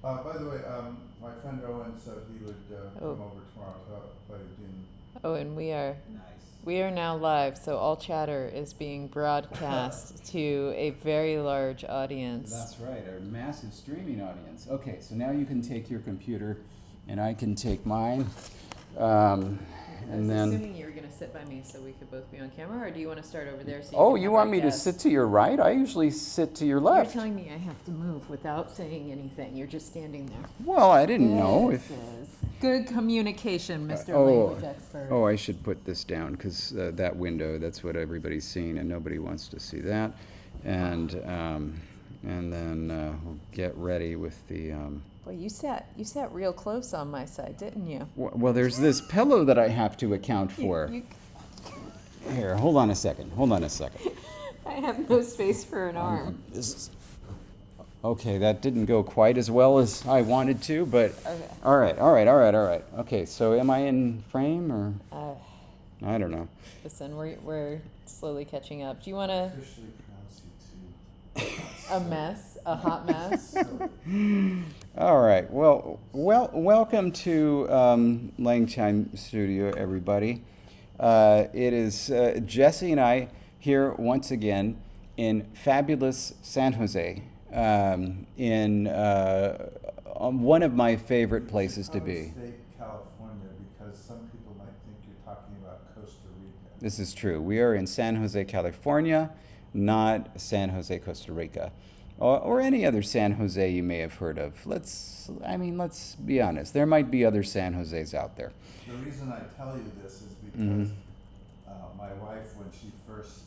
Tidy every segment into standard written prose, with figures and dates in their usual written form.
By the way, my friend Owen said he would Oh, come over tomorrow to play Dean. oh, and Nice. we are now live, so all chatter is being broadcast to a very large audience. That's right, a massive streaming audience. Okay, so now you can take your computer and I can take mine. I was And then. assuming you were going to sit by me so we could both be on camera, or do you want to start over there so you Oh, can you have want our me to guest? sit to your right? I usually sit to your You're left. telling me I have to move without saying anything. You're just standing there. Well, I didn't know This if. is good communication, Mr. Oh, Language Expert. oh, I should put this down because that window, that's what everybody's seeing, and nobody wants to see that. And then we'll get ready with the. Boy, you sat real close on my side, didn't you? Well, there's this pillow that I have to account for. Here, hold on a second. I have no space for an arm. This is, okay, that didn't go quite as well as I wanted to, but Okay. all right. Okay, so am I in frame or Uh, I don't know. listen, we're slowly catching up. Do you want to Officially pronounce you too. a mess, a hot mess? All right. Well, welcome to LangTime Studio, everybody. It is Jesse and I here once again in fabulous San Jose, in one of my favorite places to be. State, California, because some people might think you're talking about Costa Rica. This is true. We are in San Jose, California, not San Jose, Costa Rica, or any other San Jose you may have heard of. Let's be honest. There might be other San Joses out there. The reason I tell you this is because my wife, when she first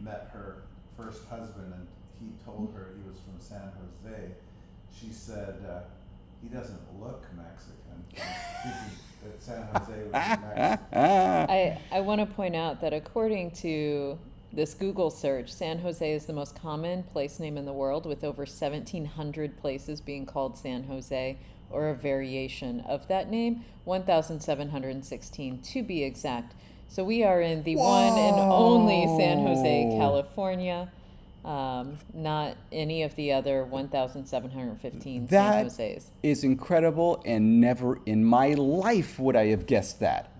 met her first husband and he told her he was from San Jose, she said, he doesn't look Mexican. Thinking that San Jose was Mexican. I want to point out that according to this Google search, San Jose is the most common place name in the world, with over 1,700 places being called San Jose or a variation of that name, 1,716 to be exact. So we are in the one and only San Jose, Whoa. California, not any of the other 1,715 San That Jose's. is incredible, and never in my life would I have guessed that.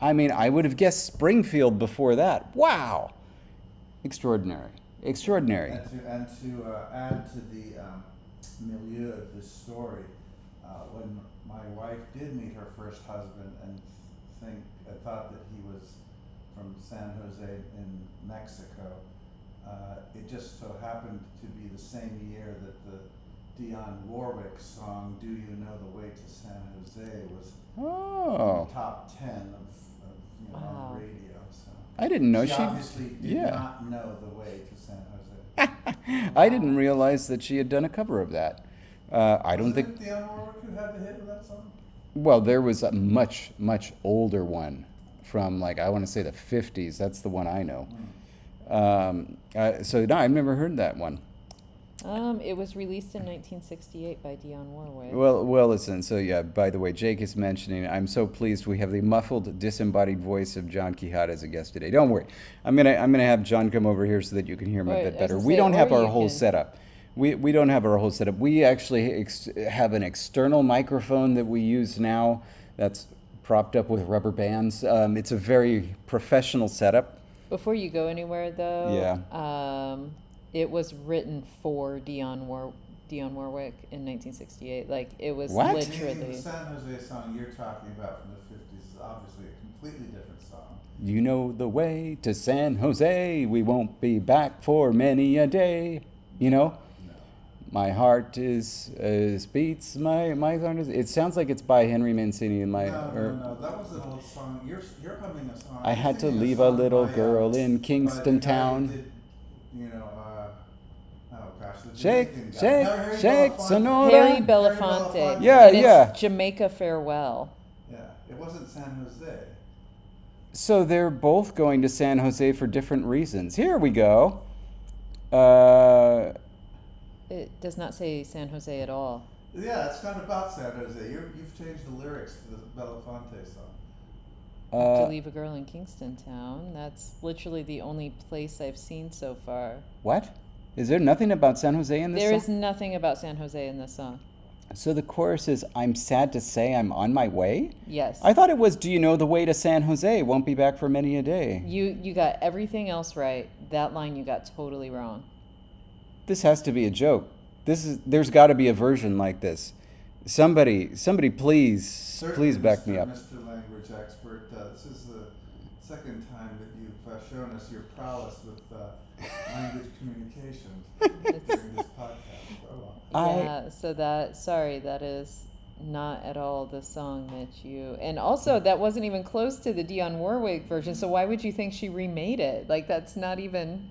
I mean, I would have guessed Springfield before that. Wow. Extraordinary. And to add to the milieu of this story, when my wife did meet her first husband and thought that he was from San Jose in Mexico, it just so happened to be the same year that the Dionne Warwick song "Do You Know the Way to San Jose" was Oh, top 10 of on Wow. the radio. So I didn't know she she. obviously did yeah. not know the way to San Jose. I didn't realize that she had done a cover of that. I don't think. Wasn't it Dionne Warwick who had the hit with that song? Well, there was a much, much older one from, like, I want to say the 50s. That's the one I know. So, no, I've never heard that one. It was released in 1968 by Dionne Warwick. Well, listen. So, yeah, by the way, Jake is mentioning, I'm so pleased we have the muffled, disembodied voice of John Quijada as a guest today. Don't worry. I'm gonna have John come over here so that you can hear him Right, a I bit was better. gonna We say, don't have or our you whole can- setup. We don't have our whole setup. We actually have an external microphone that we use now that's propped up with rubber bands. It's a very professional setup. Before you go anywhere, though, Yeah. it was written for Dionne Warwick in 1968. Like, it was What? Meaning literally. the San Jose song you're talking about from the 50s is obviously a completely different song. You know the way to San Jose. We won't be back for many a day. You know? No. My heart is beats. My heart is. It sounds like it's by Henry Mancini. And my. No. That was an old song. You're humming a song. I You're had to singing leave a song little by, girl in by Kingston the guy who Town. did, oh gosh, the Shake, Jamaican guy. shake, No, Harry shake, Belafonte. Sonora. Harry Harry Belafonte. Yeah, and it's yeah. Jamaica Farewell. Yeah, it wasn't San Jose. So they're both going to San Jose for different reasons. Here we go. Uh, It does not say San Jose at all. Yeah, it's not about San Jose. You've changed the lyrics to the Belafonte song. To leave a girl in Kingston Town. That's literally the only place I've seen so far. What? Is there nothing about San Jose in this There song? is nothing about San Jose in this song. So the chorus is, I'm sad to say I'm on my way? Yes. I thought it was, do you know the way to San Jose? Won't be back for many a day. You got everything else right. That line you got totally wrong. This has to be a joke. There's got to be a version like this. Somebody please Certainly, back me up. Mr. Language Expert, this is the second time that you've shown us your prowess with language communications during this podcast. Oh, well. Yeah, so that is not at all the song that you, and also that wasn't even close to the Dionne Warwick version, so why would you think she remade it? Like, that's not even...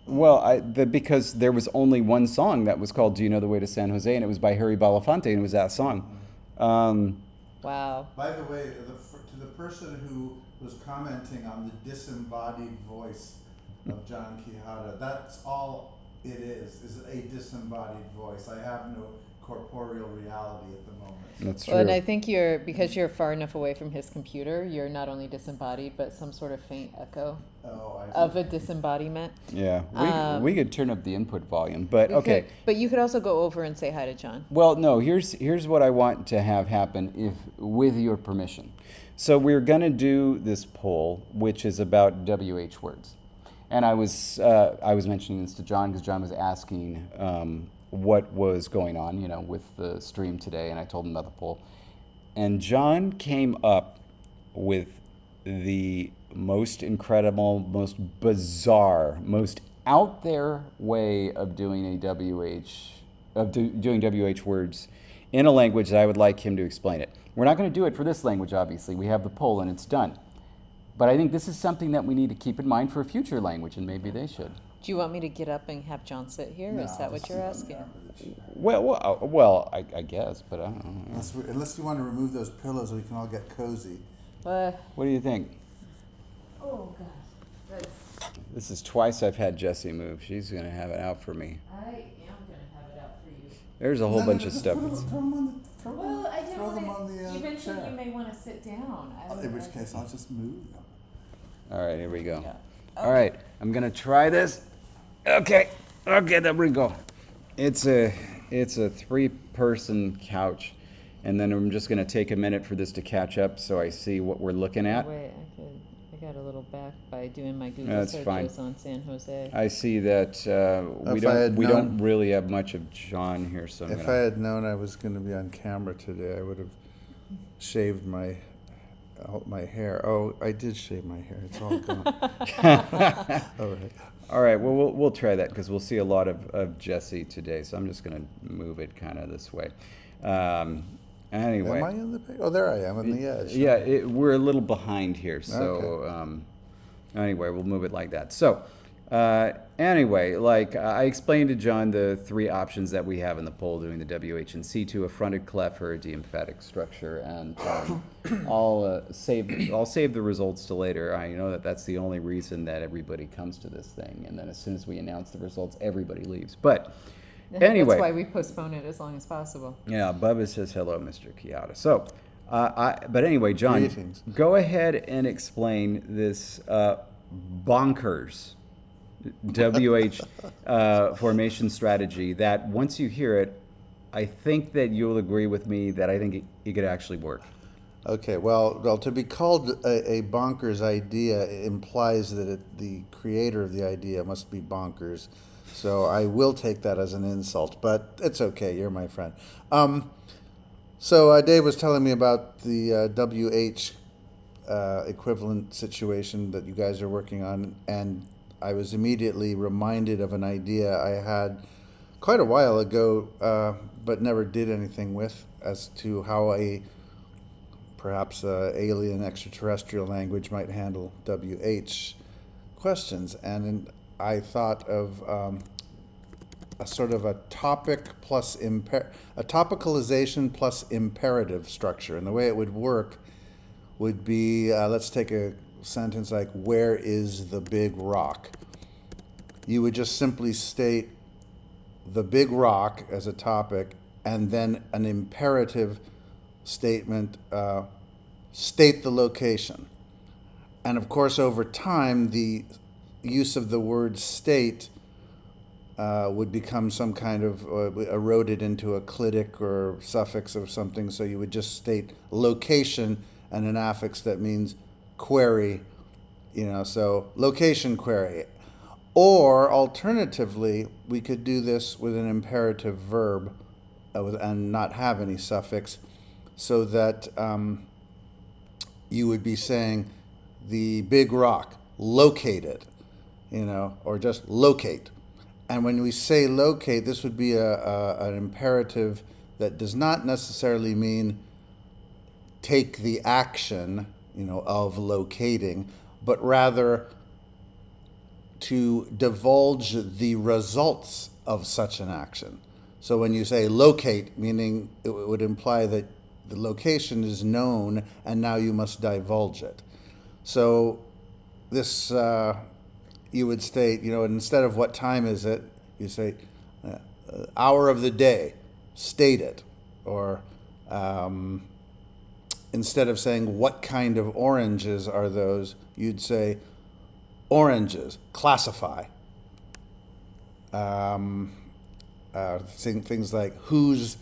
Well, because there was only one song that was called Do You Know the Way to San Jose, and it was by Harry Belafonte, and it was that song. Wow. By the way, to the person who was commenting on the disembodied voice of John Quijada, that's all it is a disembodied voice. I have no corporeal reality at the moment. That's true. Well, and I think because you're far enough away from his computer, you're not only disembodied, but some sort of faint echo of a disembodiment. Yeah, we could turn up the input volume, but okay. But you could also go over and say hi to John. Well, no, here's what I want to have happen, with your permission. So we're going to do this poll, which is about WH words. And I was mentioning this to John because John was asking what was going on, with the stream today, and I told him about the poll. And John came up with the most incredible, most bizarre, most out there way of doing doing WH words in a language that I would like him to explain it. We're not going to do it for this language, obviously. We have the poll and it's done. But I think this is something that we need to keep in mind for a future language, and maybe they should. Do you want me to get up and have John sit here? No, Is that what you're asking? Well, I guess, but I don't know. Unless you want to remove those pillows, we can all get cozy. What do you think? Oh, gosh. This is twice I've had Jessie move. She's going to have it out for me. I am going to have it out for you. There's a whole bunch of stuff. Throw them on the Well, I didn't throw them want on to. the Eventually, chair. you may want to sit down. In which case, I'll just move them. All right, here we go. Yeah. All right, I'm going to try this. Okay, there we go. It's a 3-person couch, and then I'm just going to take a minute for this to catch up so I see what we're looking at. Wait, I got a little back by doing my Google That's searches fine. on San Jose. I see that we don't really have much of John here, so If I had known I was going to be on camera today, I would have shaved my hair. Oh, I did shave my hair. It's all gone. All right. All right, well, we'll try that because we'll see a lot of Jessie today, so I'm just going to move it kind of this way. Anyway. Am I in the picture? Oh, there I am on the edge. Yeah, we're a little behind here, so anyway, we'll move it like that. So anyway, like I explained to John the 3 options that we have in the poll doing the WH and C2, a fronted clef or a de-emphatic structure, and I'll save the results to later. I know that's the only reason that everybody comes to this thing, and then as soon as we announce the results, everybody leaves. But anyway, That's why we postpone it as long as possible. yeah, Bubba says hello, Mr. Quijada. So, but anyway, John, Greetings. go ahead and explain this bonkers WH formation strategy that once you hear it, I think that you'll agree with me that I think it could actually work. Okay, well, to be called a bonkers idea implies that the creator of the idea must be bonkers. So I will take that as an insult, but it's okay. You're my friend. So Dave was telling me about the WH equivalent situation that you guys are working on, and I was immediately reminded of an idea I had quite a while ago, but never did anything with, as to how perhaps alien extraterrestrial language might handle WH questions. And I thought of a sort of a topic plus a topicalization plus imperative structure. And the way it would work would be, let's take a sentence like, where is the big rock? You would just simply state the big rock as a topic, and then an imperative statement, state the location. And of course, over time, the use of the word state would become some kind of eroded into a clitic or suffix or something. So you would just state location and an affix that means query, so location query. Or alternatively, we could do this with an imperative verb and not have any suffix, so that you would be saying the big rock, locate it, or just locate. And when we say locate, this would be an imperative that does not necessarily mean take the action, of locating, but rather to divulge the results of such an action. So when you say locate, meaning it would imply that the location is known and now you must divulge it. So this, you would state, instead of what time is it, you say hour of the day, state it. Or instead of saying what kind of oranges are those, you'd say oranges, classify. Things like whose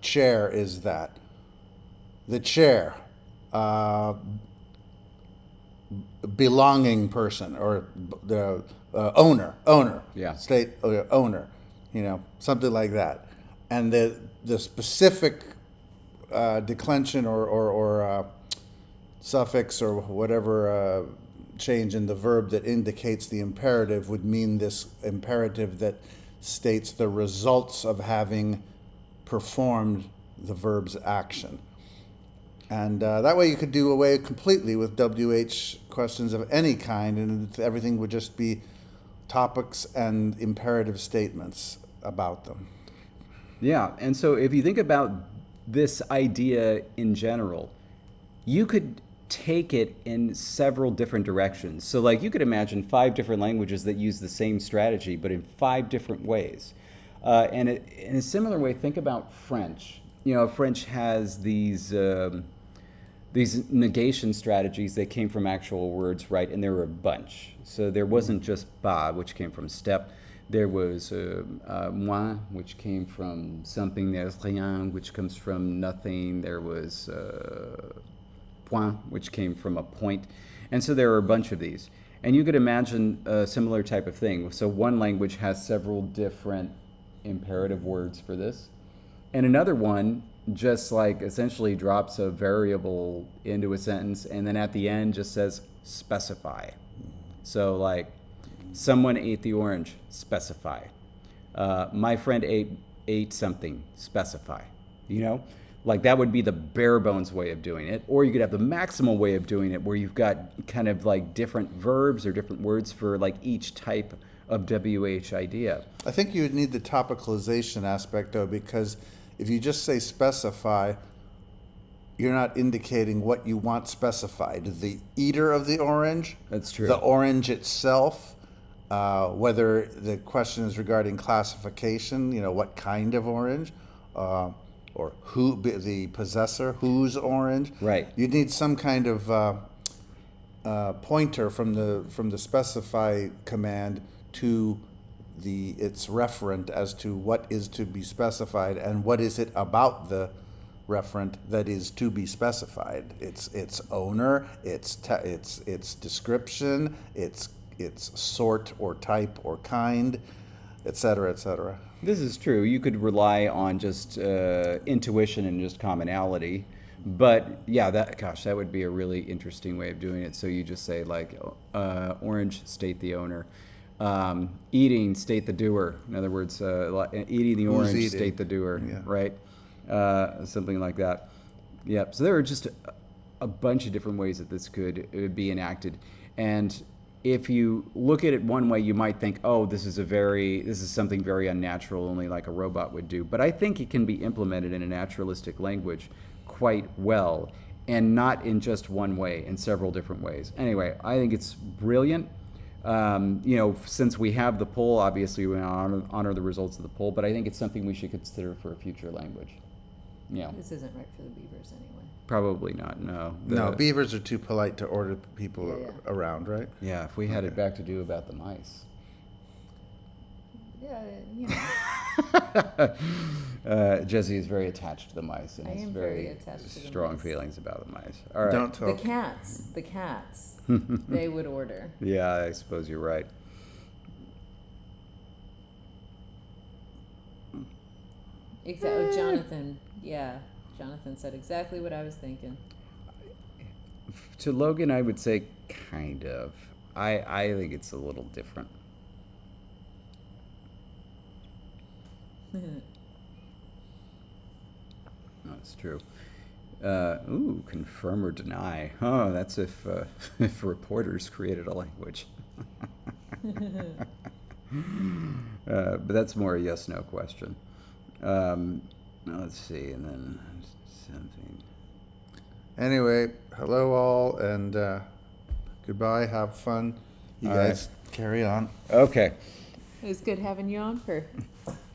chair is that? The chair. Belonging person, or the owner. Yeah. State owner. Something like that. And the specific declension or suffix or whatever change in the verb that indicates the imperative would mean this imperative that states the results of having performed the verb's action. And that way you could do away completely with WH questions of any kind, and everything would just be topics and imperative statements about them. Yeah, and so if you think about this idea in general, you could take it in several different directions. So like you could imagine 5 different languages that use the same strategy, but in 5 different ways. And in a similar way, think about French. French has these negation strategies that came from actual words, right? And there were a bunch. So there wasn't just pas, which came from step. There was moins, which came from something. There's rien, which comes from nothing. There was point, which came from a point. And so there are a bunch of these. And you could imagine a similar type of thing. So one language has several different imperative words for this. And another one just like essentially drops a variable into a sentence and then at the end just says specify. So like, someone ate the orange, specify. My friend ate something, specify. Like that would be the bare bones way of doing it. Or you could have the maximal way of doing it where you've got kind of like different verbs or different words for like each type of WH idea. I think you would need the topicalization aspect though, because if you just say specify, you're not indicating what you want specified. The eater of the orange, that's true. The orange itself, whether the question is regarding classification, what kind of orange, or who, the possessor, whose orange. Right. You need some kind of pointer from the specify command to its referent as to what is to be specified and what is it about the referent that is to be specified. Its owner, its description, its sort or type or kind, etc., etc. This is true. You could rely on just intuition and just commonality. But yeah, that would be a really interesting way of doing it. So you just say like, orange, state the owner. Eating, state the doer. In other words, eating the orange, eating? State the doer, Yeah. right? Something like that. Yep. So there are just a bunch of different ways that this could be enacted. And if you look at it one way, you might think, oh, this is something very unnatural, only like a robot would do. But I think it can be implemented in a naturalistic language quite well, and not in just one way, in several different ways. Anyway, I think it's brilliant. Since we have the poll, obviously we honor the results of the poll, but I think it's something we should consider for a future language. Yeah. This isn't right for the beavers anyway. Probably not, no. No, beavers are too polite to order people Yeah. around, right? Yeah, if we had it back to do about the mice. you know. Jesse is very attached to the mice and I has am very attached to the strong mice. feelings about the mice. All right. Don't The talk. cats, they would order. Yeah, I suppose you're right. Exactly. Jonathan, yeah. Jonathan said exactly what I was thinking. To Logan, I would say kind of. I think it's a little different. That's true. Confirm or deny. Oh, that's if if reporters created a language. But that's more a yes/no question. Let's see, and then something. Anyway, hello all, and goodbye. Have fun. You All guys carry on. Okay. It was good having you on for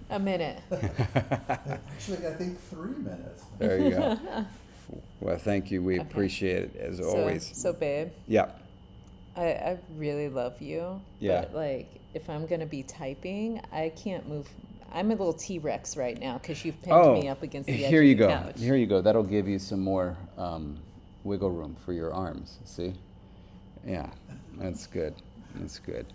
a minute. Actually, I think 3 minutes. There you go. Well, thank you. We appreciate it as always. So babe, Yeah. I really love you. Yeah. But like, if I'm gonna be typing, I can't move. I'm a little T-Rex right now because you've pinned me up against the edge here of you the go. couch. Here you go. That'll give you some more wiggle room for your arms. See? Yeah, that's good. That's good.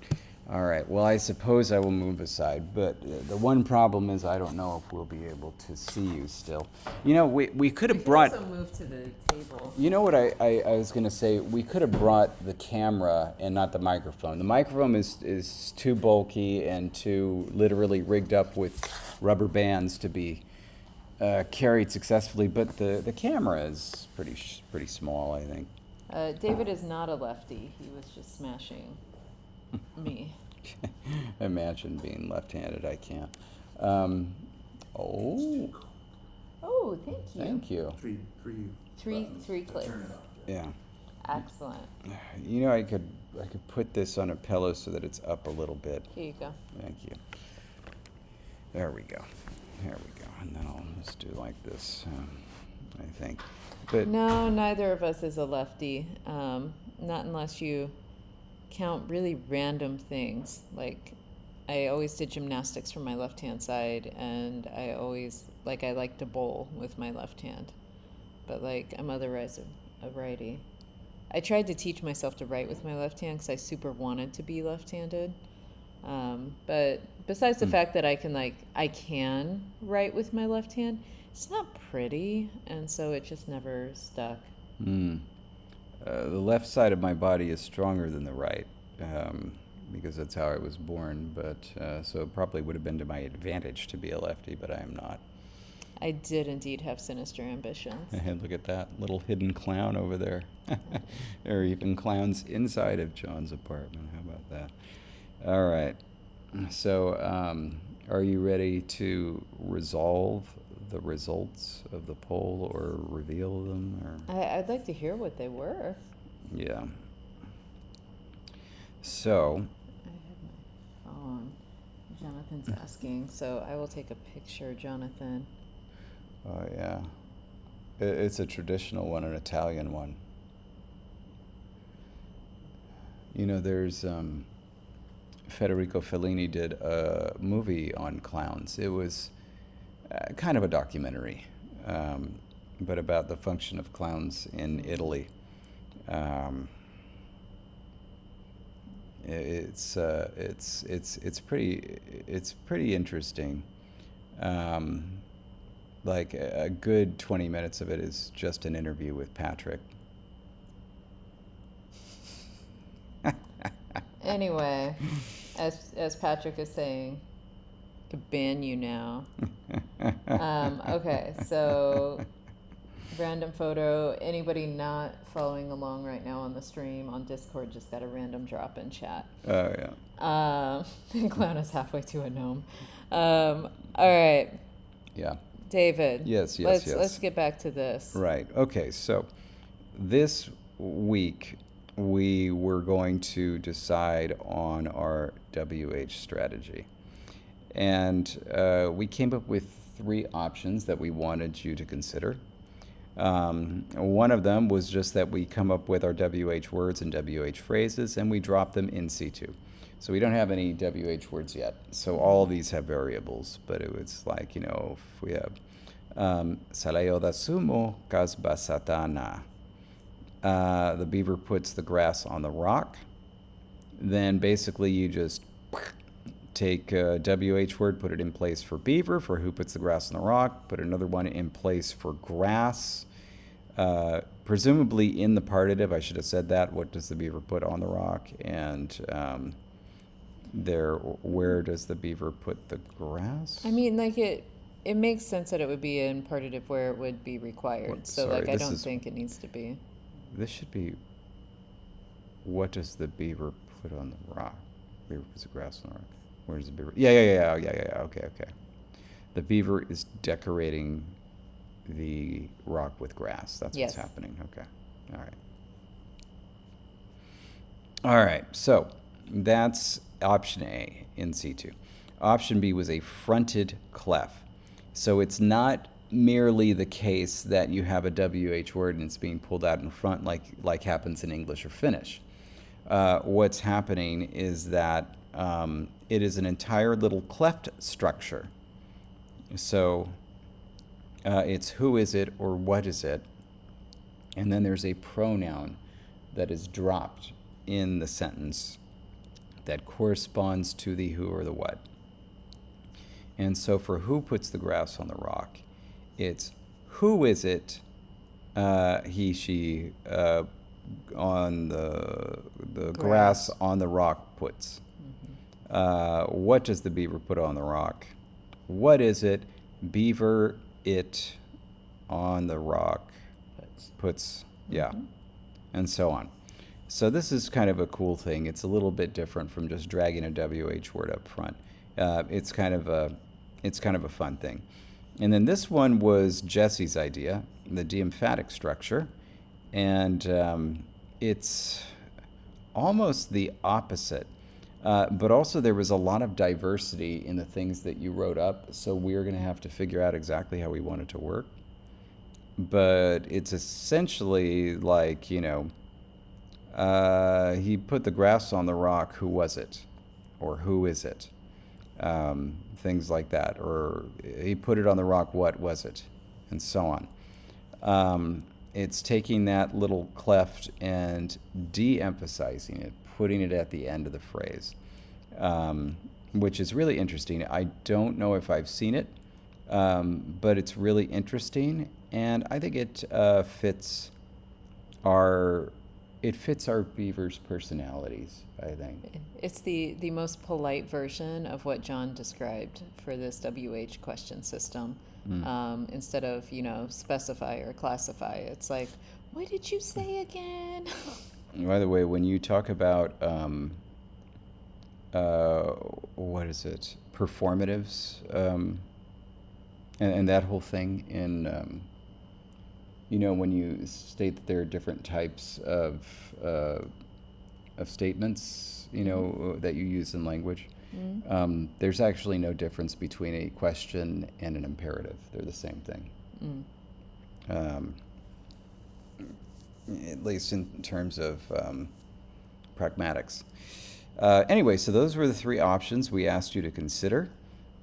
All right. Well, I suppose I will move aside, but the one problem is I don't know if we'll be able to see you still. You know, we could have brought. Also move to the table. You know what I was going to say? We could have brought the camera and not the microphone. The microphone is too bulky and too literally rigged up with rubber bands to be carried successfully, but the camera is pretty small, I think. David is not a lefty. He was just smashing me. Imagine being left-handed. I can't. Oh, thank you. Thank you. Three clicks. Yeah. Excellent. You know, I could put this on a pillow so that it's up a little bit. Here you go. Thank you. There we go. There we go. And then I'll just do like this, I think. But No, neither of us is a lefty. Not unless you count really random things. Like, I always did gymnastics from my left-hand side, and I like to bowl with my left hand. But, like, I'm otherwise a righty. I tried to teach myself to write with my left hand because I super wanted to be left-handed. But besides the fact that I can write with my left hand, it's not pretty, and so it just never stuck. The left side of my body is stronger than the right, because that's how I was born. But so it probably would have been to my advantage to be a lefty, but I am not. I did indeed have sinister ambitions. And look at that little hidden clown over there. There are even clowns inside of John's apartment. How about that? All right. So, are you ready to resolve the results of the poll or reveal them? Or I'd like to hear what they were. yeah. So, I have my phone. Jonathan's asking, so I will take a picture, Jonathan. oh yeah, it's a traditional one, an Italian one. You know, there's Federico Fellini did a movie on clowns. It was kind of a documentary, but about the function of clowns in Italy. It's pretty interesting. Like a good 20 minutes of it is just an interview with Patrick. Anyway, as Patrick is saying, I could ban you now. Okay, so random photo. Anybody not following along right now on the stream on Discord just got a random drop in chat. Oh yeah. Clown is halfway to a gnome. All right, Yeah. David. Yes. Let's get back to this. Right. Okay. So this week we were going to decide on our WH strategy. And we came up with 3 options that we wanted you to consider. One of them was just that we come up with our WH words and WH phrases and we drop them in C2. So we don't have any WH words yet. So all of these have variables, but it was like, if we have Salayo da sumo kasbasatana. The beaver puts the grass on the rock. Then basically you just take a WH word, put it in place for beaver, for who puts the grass on the rock, put another one in place for grass. Presumably in the partitive, I should have said that. What does the beaver put on the rock? And where does the beaver put the grass? I mean, like it makes sense that it would be in partitive where it would be required. So sorry, I don't think it needs to be. This should be, what does the beaver put on the rock? Beaver puts the grass on the rock. Where does the beaver? Yeah. Okay. The beaver is decorating the rock with grass. That's Yes. what's happening. Okay. All right. So that's option A in C2. Option B was a fronted clef. So it's not merely the case that you have a WH word and it's being pulled out in front like happens in English or Finnish. What's happening is that it is an entire little cleft structure. So it's who is it or what is it, and then there's a pronoun that is dropped in the sentence that corresponds to the who or the what. And so for who puts the grass on the rock, it's who is it, he, she, on the grass on the rock puts. What does the beaver put on the rock? What is it? Beaver, it, on the rock, puts, yeah, and so on. So this is kind of a cool thing. It's a little bit different from just dragging a WH word up front. It's kind of a fun thing. And then this one was Jesse's idea, the de-emphatic structure, and it's almost the opposite. But also there was a lot of diversity in the things that you wrote up, so we're going to have to figure out exactly how we want it to work. But it's essentially like, he put the grass on the rock, who was it? Or who is it? Things like that. Or he put it on the rock, what was it? And so on. It's taking that little cleft and de-emphasizing it, putting it at the end of the phrase, which is really interesting. I don't know if I've seen it, but it's really interesting, and I think it fits our beavers' personalities, I think. It's the most polite version of what John described for this WH question system. Instead of, specify or classify. It's like, what did you say again? By the way, when you talk about, what is it, performatives, and that whole thing in, when you state that there are different types of statements, that you use in language, there's actually no difference between a question and an imperative. They're the same thing. At least in terms of pragmatics. Anyway, so those were the three options we asked you to consider.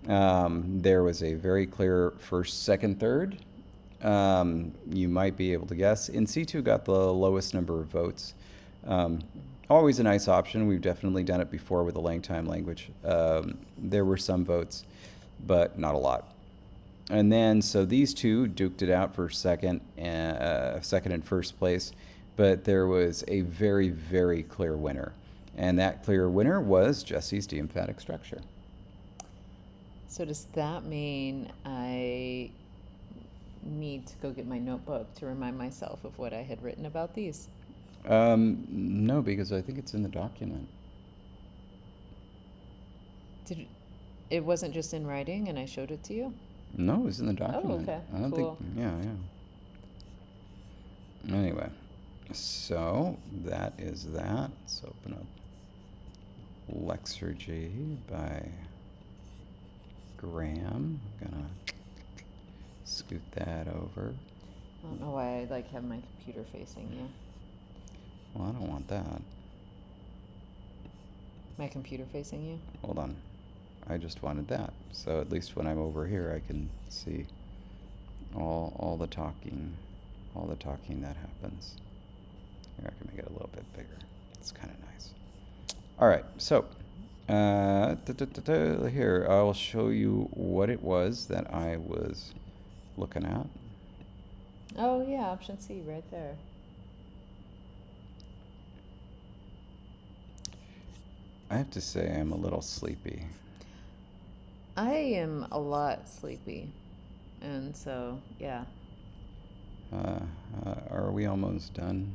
There was a very clear first, second, third. You might be able to guess. In C2 got the lowest number of votes. Always a nice option. We've definitely done it before with the LangTime language. There were some votes, but not a lot. And then, so these two duked it out for second and first place, but there was a very, very clear winner. And that clear winner was Jesse's de-emphatic structure. So does that mean I need to go get my notebook to remind myself of what I had written about these? No, because I think it's in the document. It wasn't just in writing and I showed it to you? No, it was in the document. Oh, okay. I don't Cool. think, yeah. Anyway, so that is that. Let's open up Lexergy by Graham. I'm gonna scoot that over. I don't know why I like have my computer facing you. Well, I don't want that. My computer facing you? Hold on. I just wanted that. So at least when I'm over here, I can see all the talking that happens. Here, I can make it a little bit bigger. It's kind of nice. All right, so here I'll show you what it was that I was looking at. Oh yeah, option C right there. I have to say I'm a little sleepy. I am a lot sleepy, and so yeah. Are we almost done?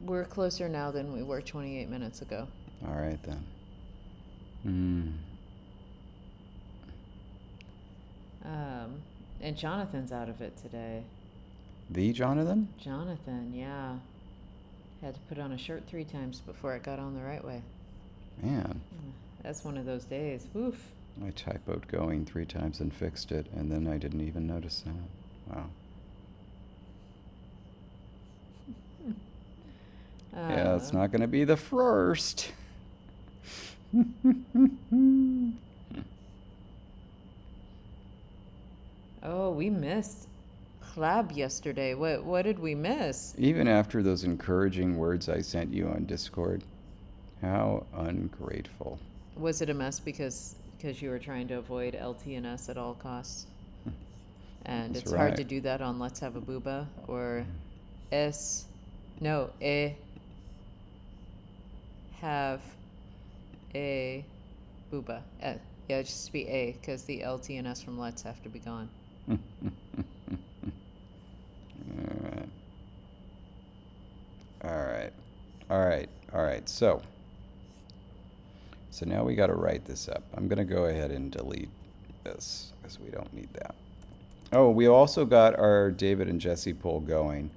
We're closer now than we were 28 minutes ago. All right then. And Jonathan's out of it today. The Jonathan? Jonathan, yeah. Had to put on a shirt 3 times before it got on the right way. Man. That's one of those days. Oof. I typoed going 3 times and fixed it, and then I didn't even notice that. Wow. Yeah, it's not going to be the first. Oh, we missed Club yesterday. What did we miss? Even after those encouraging words I sent you on Discord, how ungrateful. Was it a mess because you were trying to avoid LTNS at all costs? And That's it's hard right. to do that on Let's Have a Booba or have a booba. Yeah, it just be A because the LTNS from Let's have to be gone. All right. So now we got to write this up. I'm going to go ahead and delete this because we don't need that. Oh, we also got our David and Jesse poll going.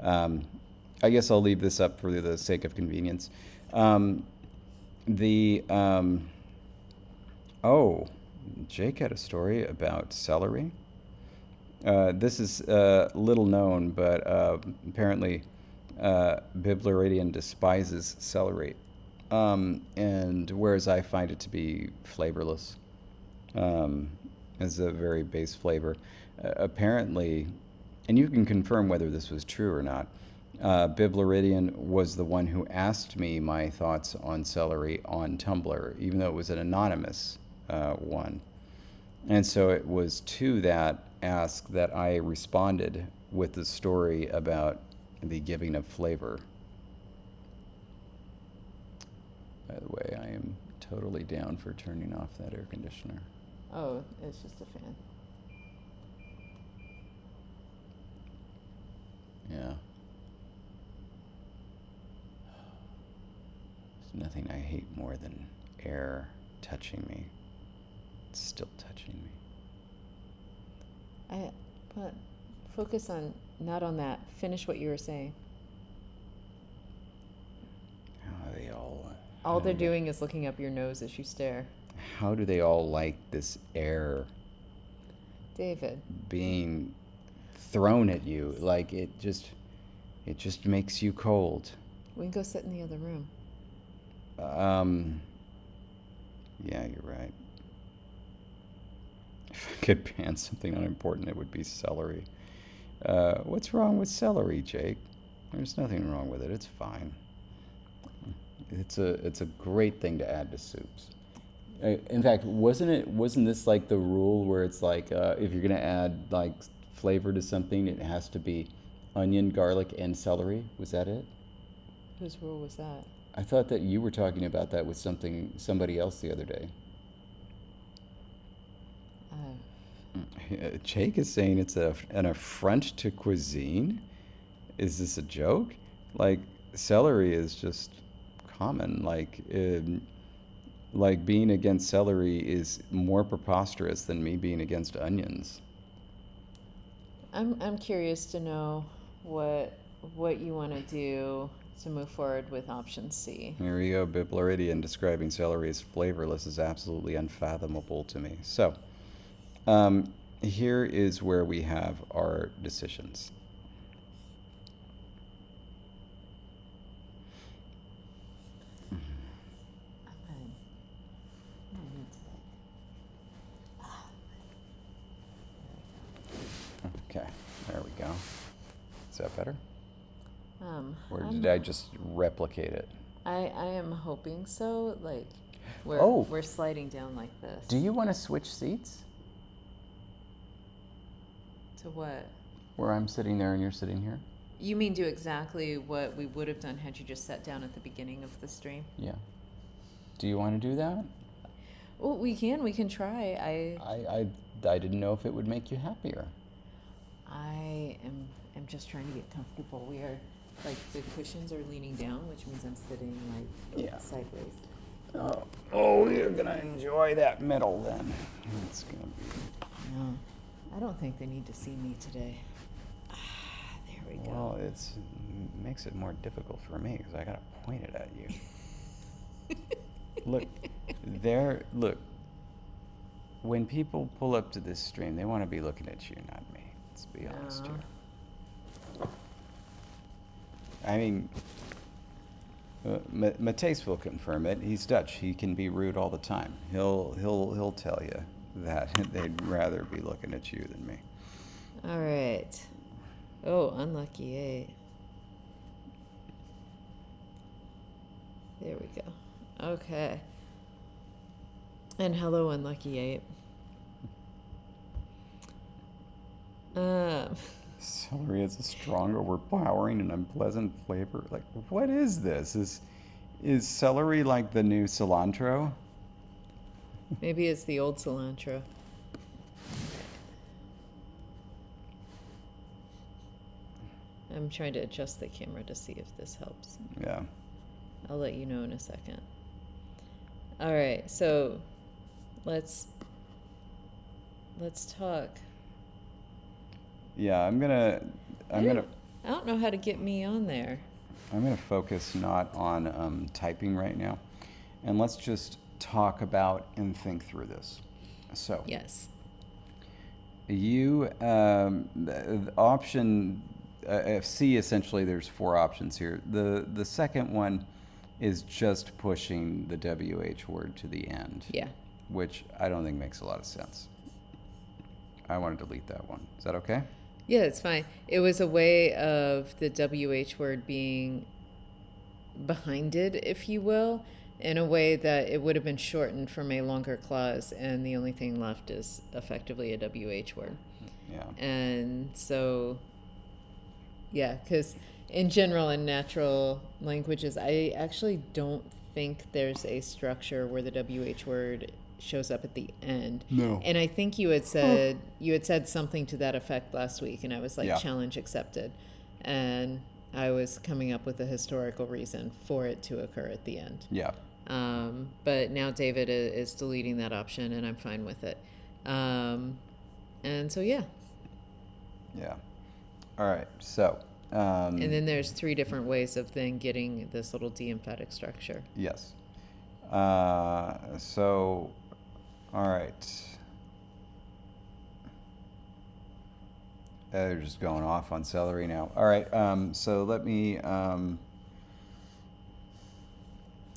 I guess I'll leave this up for the sake of convenience. Jake had a story about celery. This is little known, but apparently Biblaridian despises celery. And whereas I find it to be flavorless, as a very base flavor, apparently, and you can confirm whether this was true or not, Biblaridian was the one who asked me my thoughts on celery on Tumblr, even though it was an anonymous one. And so it was to that ask that I responded with the story about the giving of flavor. By the way, I am totally down for turning off that air conditioner. Oh, it's just a fan. Yeah. There's nothing I hate more than air touching me. It's still touching me. But focus on, not on that. Finish what you were saying. How are they all... All they're doing is looking up your nose as you stare. How do they all like this air David. being thrown at you? Like it just makes you cold. We can go sit in the other room. Yeah, you're right. If I could ban something unimportant, it would be celery. What's wrong with celery, Jake? There's nothing wrong with it. It's fine. It's a great thing to add to soups. In fact, wasn't this like the rule where it's like if you're gonna add like flavor to something, it has to be onion, garlic, and celery? Was that it? Whose rule was that? I thought that you were talking about that with somebody else the other day. Jake is saying it's an affront to cuisine. Is this a joke? Like celery is just common. Like being against celery is more preposterous than me being against onions. I'm curious to know what you want to do to move forward with option C. Here we go. Biblaridian describing celery as flavorless is absolutely unfathomable to me. So, here is where we have our decisions. Okay, there we go. Is that better? Or did I just replicate it? I am hoping so. Like, we're sliding down like this. Do you want to switch seats? To what? Where I'm sitting there and you're sitting here? You mean do exactly what we would have done had you just sat down at the beginning of the stream? Yeah. Do you want to do that? Well, we can try. I didn't know if it would make you happier. I am just trying to get comfortable. We are, like, the cushions are leaning down, which means I'm sitting, like, sideways. Oh, you're going to enjoy that middle then. It's going to be... No, I don't think they need to see me today. There we go. Well, it makes it more difficult for me because I got to point it at you. Look, when people pull up to this stream, they want to be looking at you, not me. Let's be honest here. I mean, Matthijs will confirm it. He's Dutch. He can be rude all the time. He'll tell you that they'd rather be looking at you than me. All right. Oh, unlucky 8. There we go. Okay. And hello, unlucky 8. Celery has a strong, overpowering, and unpleasant flavor. Like, what is this? Is celery like the new cilantro? Maybe it's the old cilantro. I'm trying to adjust the camera to see if this helps. Yeah. I'll let you know in a second. All right, so let's talk. Yeah, I'm gonna. I don't know how to get me on there. I'm gonna focus not on typing right now, and let's just talk about and think through this. So. Yes. You the option C, essentially there's 4 options here. The second one is just pushing the WH word to the end. Yeah. Which I don't think makes a lot of sense. I want to delete that one. Is that okay? Yeah, it's fine. It was a way of the WH word being behind it, if you will, in a way that it would have been shortened from a longer clause, and the only thing left is effectively a WH word. Yeah. And so, yeah, because in general, in natural languages, I actually don't think there's a structure where the WH word shows up at the end. No. And I think you had said something to that effect last week, and I was like, Yeah. Challenge accepted. And I was coming up with a historical reason for it to occur at the end. Yeah. But now David is deleting that option, and I'm fine with it. And so, yeah. Yeah. All right. So. And then there's 3 different ways of then getting this little de-emphatic structure. Yes. So, all right. They're just going off on celery now. All right. So let me.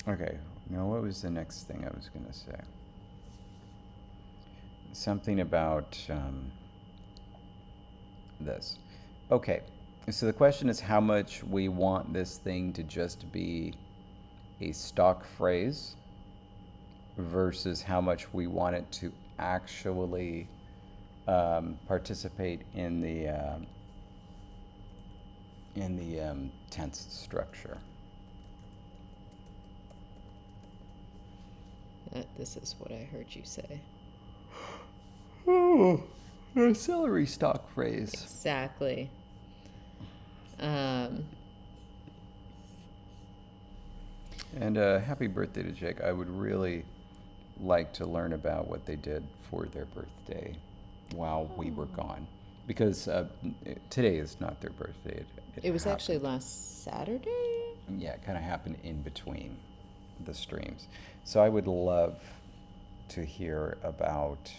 Okay. Now, what was the next thing I was going to say? Something about this. Okay. So the question is how much we want this thing to just be a stock phrase versus how much we want it to actually participate in the tense structure. This is what I heard you say. Oh, a celery stock phrase. Exactly. And happy birthday to Jake. I would really like to learn about what they did for their birthday while we were gone. Because today is not their birthday. It was actually last Saturday? Yeah, it kind of happened in between the streams. So I would love to hear about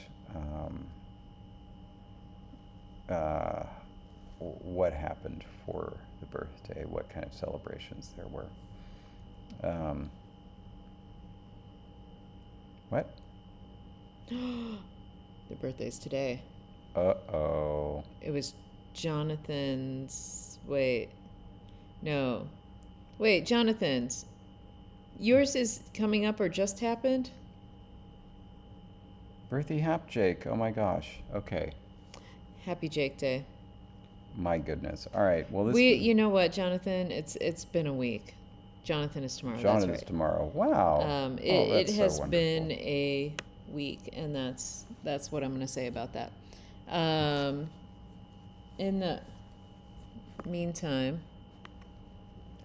uh, what happened for the birthday, what kind of celebrations there were. What? The birthday's today. Uh-oh. It was Jonathan's. Wait. No. Wait, Jonathan's. Yours is coming up or just happened? Birthday hap, Jake. Oh my gosh. Okay. Happy Jake Day. My goodness. All right. Well, this You know what, Jonathan? It's been a week. Jonathan is tomorrow. Jonathan's that's right. tomorrow. Wow. It that's has so been wonderful. a week, and that's what I'm going to say about that. In the meantime,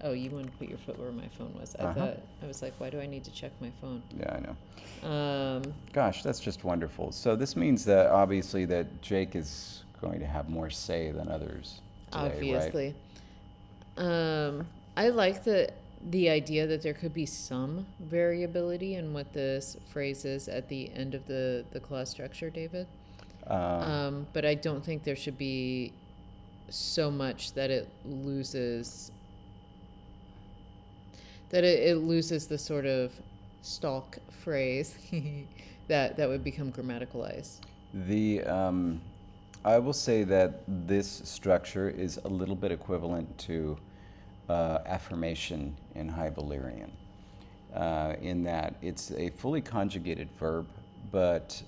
oh, you wanted to put your foot where my phone was. I was like, why do I need to check my phone? Yeah, I know. Gosh, that's just wonderful. So this means that obviously that Jake is going to have more say than others today, Obviously. right? I like the idea that there could be some variability in what this phrase is at the end of the clause structure, David. But I don't think there should be so much that it loses it loses the sort of stalk phrase that would become grammaticalized. I will say that this structure is a little bit equivalent to affirmation in High Valyrian, in that it's a fully conjugated verb, but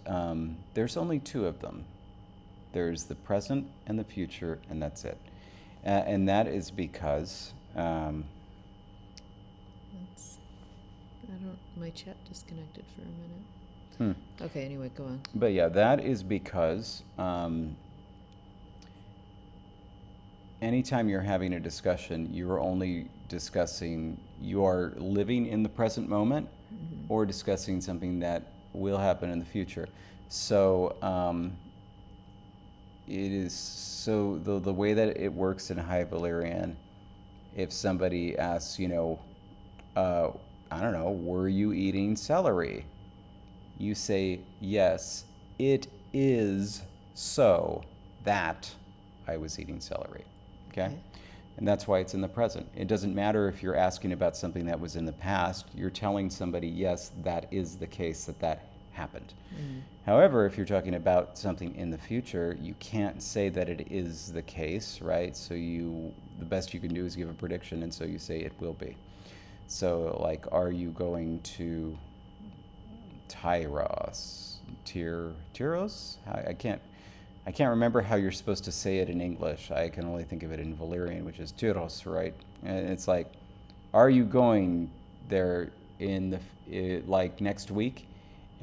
there's only two of them. There's the present and the future, and that's it. And that is because my chat disconnected for a minute. Okay, anyway, go on. But yeah, that is because anytime you're having a discussion, you're only discussing, you are living in the present moment or discussing something that will happen in the future. So it is, so the way that it works in High Valyrian, if somebody asks, I don't know, were you eating celery? You say, yes, it is so that I was eating celery. Okay? And that's why it's in the present. It doesn't matter if you're asking about something that was in the past. You're telling somebody, yes, that is the case, that happened. However, if you're talking about something in the future, you can't say that it is the case, right? So the best you can do is give a prediction, and so you say it will be. So, like, are you going to Tyros? Tyros? I can't remember how you're supposed to say it in English. I can only think of it in Valyrian, which is Tyros, right? And it's like, are you going there in like next week?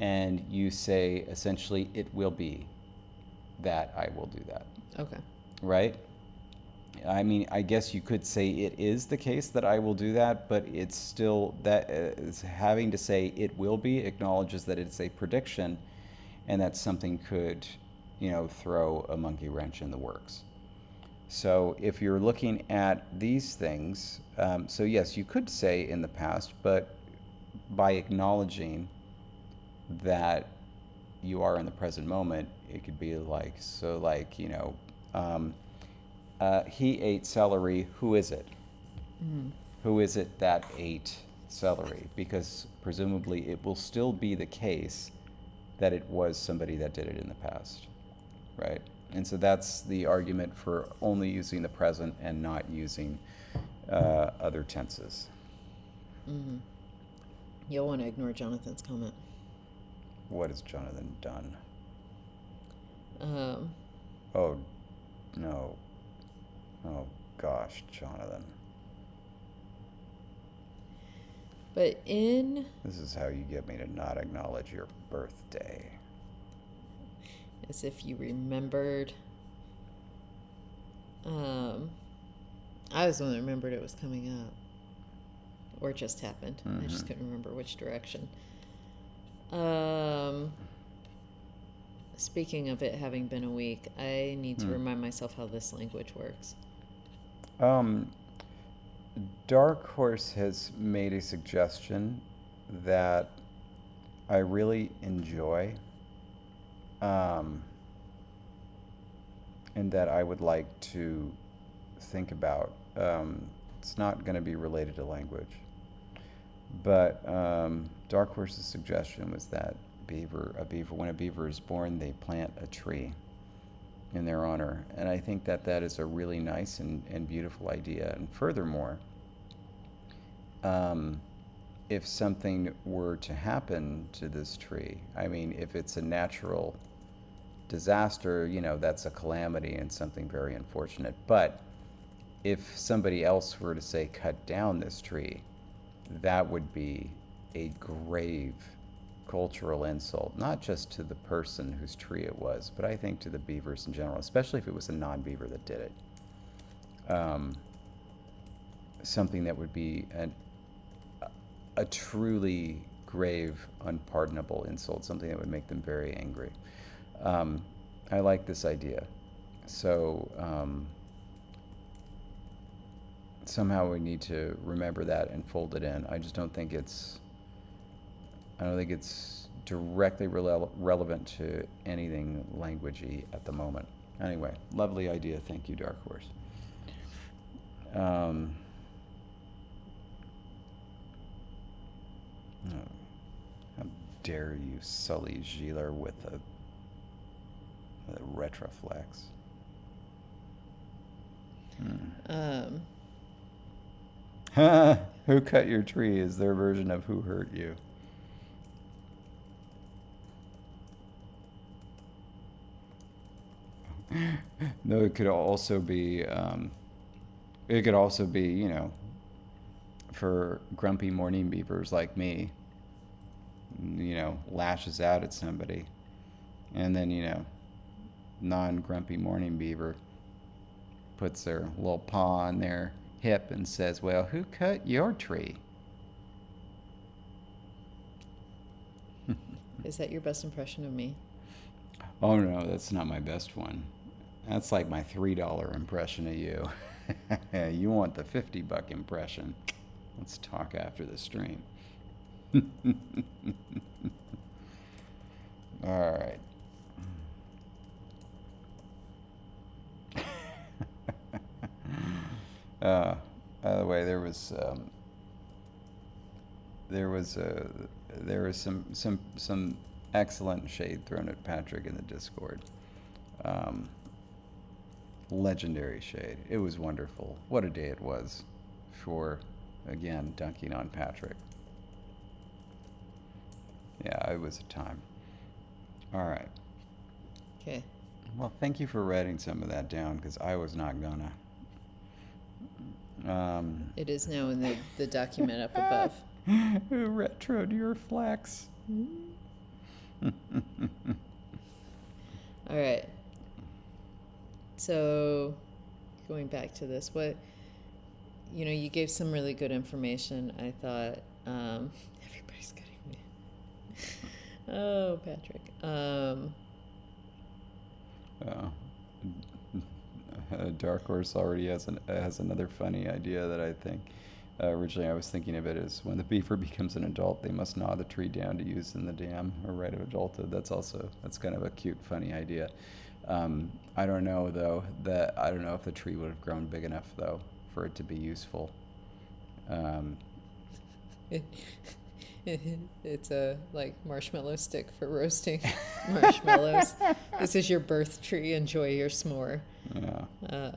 And you say, essentially, it will be that I will do that. Okay. Right? I mean, I guess you could say it is the case that I will do that, but it's still, that is having to say it will be acknowledges that it's a prediction and that something could, throw a monkey wrench in the works. So if you're looking at these things, so yes, you could say in the past, but by acknowledging that you are in the present moment, it could be like, so like, he ate celery, who is it? Who is it that ate celery? Because presumably it will still be the case that it was somebody that did it in the past, right? And so that's the argument for only using the present and not using other tenses. You'll want to ignore Jonathan's comment. What has Jonathan done? Oh, no. Oh, gosh, Jonathan. But This is how you get me to not acknowledge your birthday. As if you remembered. I was the one that remembered it was coming up. Or it just happened. I just couldn't remember which direction. Speaking of it having been a week, I need to remind myself how this language works. Dark Horse has made a suggestion that I really enjoy. and that I would like to think about. It's not going to be related to language, but Dark Horse's suggestion was that when a beaver is born, they plant a tree in their honor, and I think that that is a really nice and beautiful idea. And furthermore, if something were to happen to this tree, I mean, if it's a natural disaster, that's a calamity and something very unfortunate. But if somebody else were to say cut down this tree, that would be a grave cultural insult, not just to the person whose tree it was, but I think to the beavers in general, especially if it was a non-beaver that did it. Something that would be a truly grave, unpardonable insult, something that would make them very angry. I like this idea. So somehow we need to remember that and fold it in. I don't think it's directly relevant to anything languagey at the moment. Anyway, lovely idea. Thank you, Dark Horse. How dare you sully Gieler with a retroflex? Who cut your tree is their version of who hurt you. No, it could also be, for grumpy morning beavers like me, lashes out at somebody, and then, non-grumpy morning beaver puts their little paw on their hip and says, well, who cut your tree? Is that your best impression of me? Oh, no, that's not my best one. That's like my $3 impression of you. You want the $50 impression. Let's talk after the stream. All right. By the way, there was some excellent shade thrown at Patrick in the Discord. Legendary shade. It was wonderful. What a day it was for, again, dunking on Patrick. Yeah, it was a time. All right. Okay. Well, thank you for writing some of that down, because I was not gonna. It is now in the document up above. Who retroed your flex? All right. So, going back to this, you gave some really good information. I thought, everybody's getting me. Oh, Patrick. Dark Horse already has another funny idea that I think. Originally, I was thinking of it as when the beaver becomes an adult, they must gnaw the tree down to use in the dam or rite of adulthood. That's kind of a cute, funny idea. I don't know though I don't know if the tree would have grown big enough though for it to be useful. It's a marshmallow stick for roasting marshmallows. This is your birth tree. Enjoy your s'more. Yeah.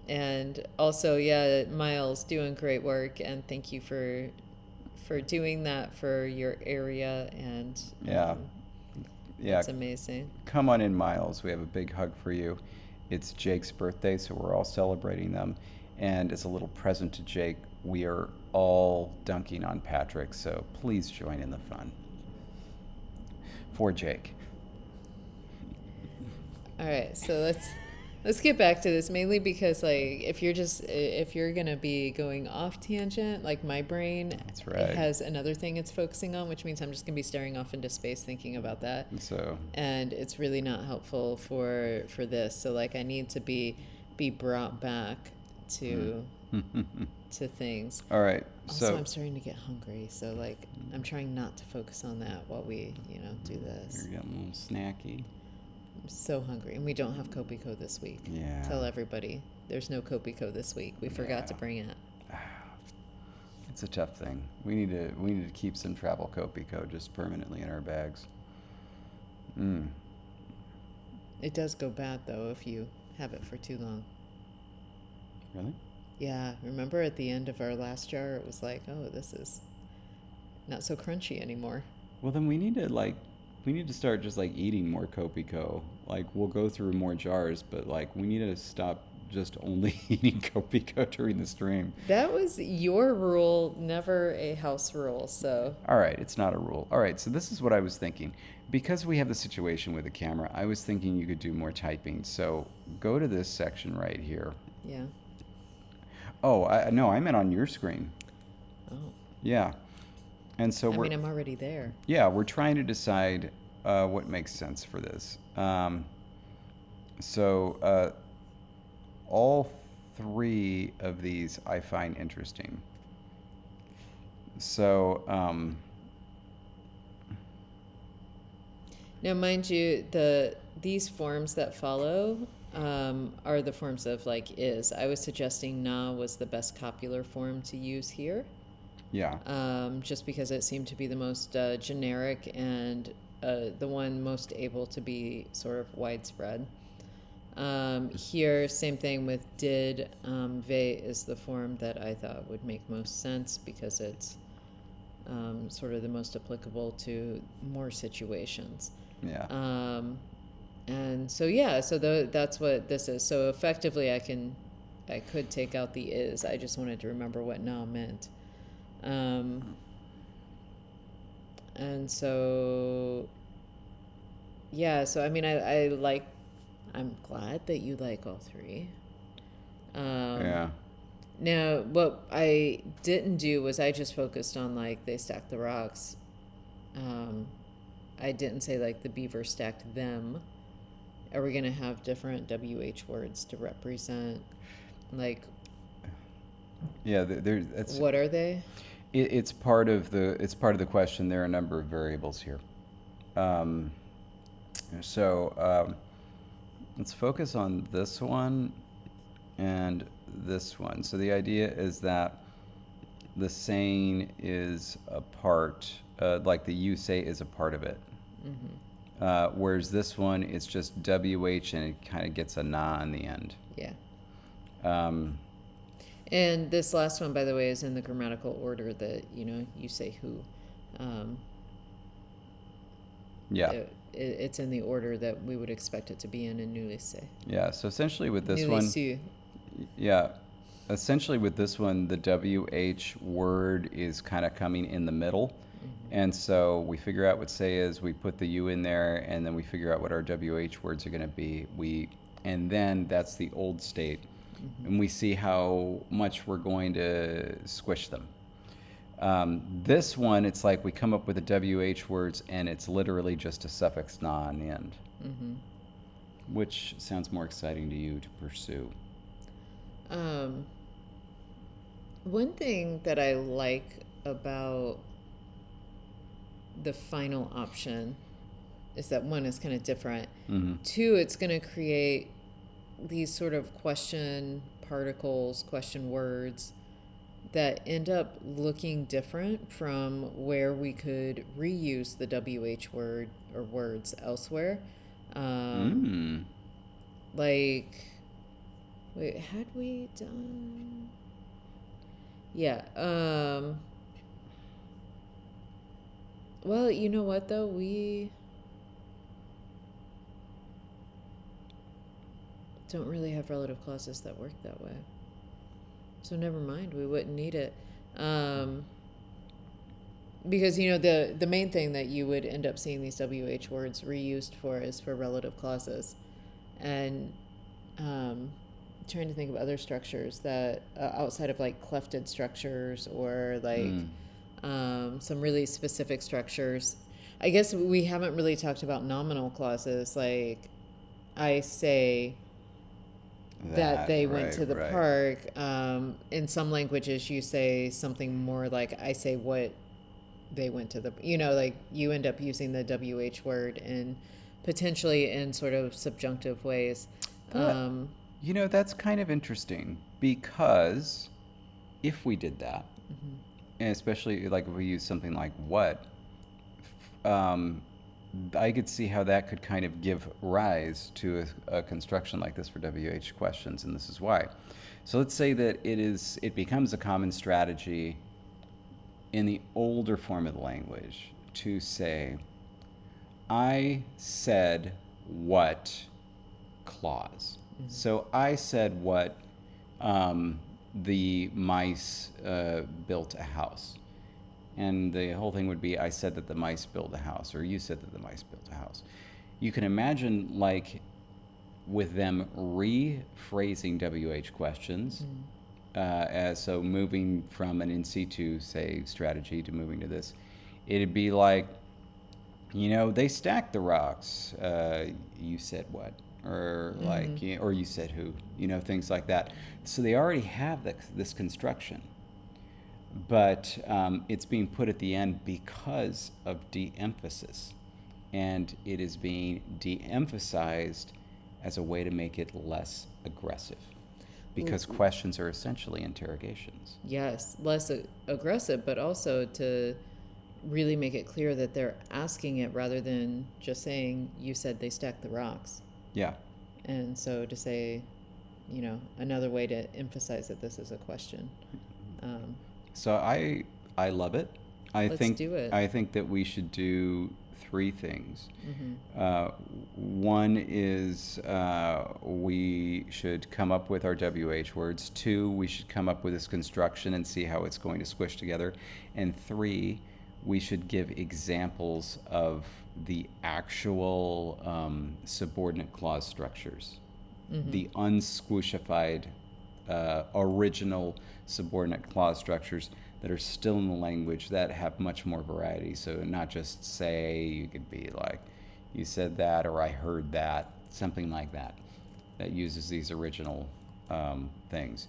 And also, yeah, Miles, doing great work, and thank you for doing that for your area. And yeah, it's amazing. Come on in, Miles. We have a big hug for you. It's Jake's birthday, so we're all celebrating them. And as a little present to Jake, we are all dunking on Patrick, so please join in the fun. For Jake. All right, so let's get back to this, mainly because if you're gonna be going off tangent, my brain, that's right, has another thing it's focusing on, which means I'm just gonna be staring off into space thinking about that. And it's really not helpful for this. So I need to be brought back to to things. All right. Also, I'm starting to get hungry, so I'm trying not to focus on that while we do this. You're getting a little snacky. I'm so hungry, and we don't have Kopiko this week. Yeah. Tell everybody there's no Kopiko this week. We forgot to Yeah. bring it. It's a tough thing. We need to keep some travel Kopiko just permanently in our bags. It does go bad though if you have it for too long. Really? Yeah, remember at the end of our last jar, it was like, oh, this is not so crunchy anymore. Well, then we need to start just like eating more Kopiko. Like we'll go through more jars, but like we need to stop just only eating Kopiko during the stream. That was your rule, never a house rule. So All right, it's not a rule. All right, so this is what I was thinking. Because we have the situation with the camera, I was thinking you could do more typing. So go to this section right here. yeah. Oh, no, I meant on your screen. Oh, Yeah. And so I we're mean, I'm already there. yeah, we're trying to decide what makes sense for this. So all three of these I find interesting. So Now, mind you, these forms that follow are the forms of like is. I was suggesting na was the best copular form to use here, yeah, just because it seemed to be the most generic and the one most able to be sort of widespread. Here, same thing with did. Ve is the form that I thought would make most sense because it's sort of the most applicable to more situations. yeah. And so yeah, so that's what this is. So effectively, I could take out the is. I just wanted to remember what na meant. And so yeah, so I mean, I'm glad that you like all three. Yeah. Now, what I didn't do was I just focused on like they stacked the rocks. I didn't say like the beaver stacked them. Are we gonna have different WH words to represent? Like, Yeah, that's what are they? it's part of the question. There are a number of variables here. So let's focus on this one and this one. So the idea is that the saying is a part, like the you say is a part of it. Whereas this one, it's just WH and it kind of gets a na in the end. Yeah. Um, And this last one, by the way, is in the grammatical order that, you say who. yeah. It's in the order that we would expect it to be in Nulise. Yeah. So essentially with this one, Nulisu. yeah, essentially with this one, the WH word is kind of coming in the middle. And so we figure out what say is, we put the U in there, and then we figure out what our WH words are going to be. And then that's the old state. And we see how much we're going to squish them. This one, it's like we come up with the WH words, and it's literally just a suffix na in the end. Which sounds more exciting to you to pursue? One thing that I like about the final option is that one is kind of different. Two, it's going to create these sort of question particles, question words that end up looking different from where we could reuse the WH word or words elsewhere. Like, wait, had we done? Yeah. Well, you know what though? We don't really have relative clauses that work that way. So never mind, we wouldn't need it. Because, the main thing that you would end up seeing these WH words reused for is for relative clauses. And trying to think of other structures that, outside of like clefted structures or like some really specific structures. I guess we haven't really talked about nominal clauses, like I say that they went to the park. In some languages, you say something more like I say what they went to the, like you end up using the WH word in potentially in sort of subjunctive ways. But, that's kind of interesting because if we did that, and especially like if we use something like what, um, I could see how that could kind of give rise to a construction like this for WH questions, and this is why. So let's say that it becomes a common strategy in the older form of the language to say, I said what clause. So I said what the mice built a house. And the whole thing would be, I said that the mice built a house, or you said that the mice built a house. You can imagine, like, with them rephrasing WH questions, so moving from an in situ, say, strategy to moving to this, it'd be like, they stacked the rocks. You said what? Or like, or you said who? Things like that. So they already have this construction. But it's being put at the end because of de-emphasis. And it is being de-emphasized as a way to make it less aggressive. Because questions are essentially interrogations. Yes, less aggressive, but also to really make it clear that they're asking it rather than just saying, you said they stacked the rocks. Yeah. And so to say, another way to emphasize that this is a question. So I love it. Let's do it. I think that we should do 3 things. One is we should come up with our WH words. 2, we should come up with this construction and see how it's going to squish together. And 3, we should give examples of the actual subordinate clause structures, the unsquishified original subordinate clause structures that are still in the language that have much more variety. So not just say, you could be like, you said that, or I heard that, something like that, that uses these original things.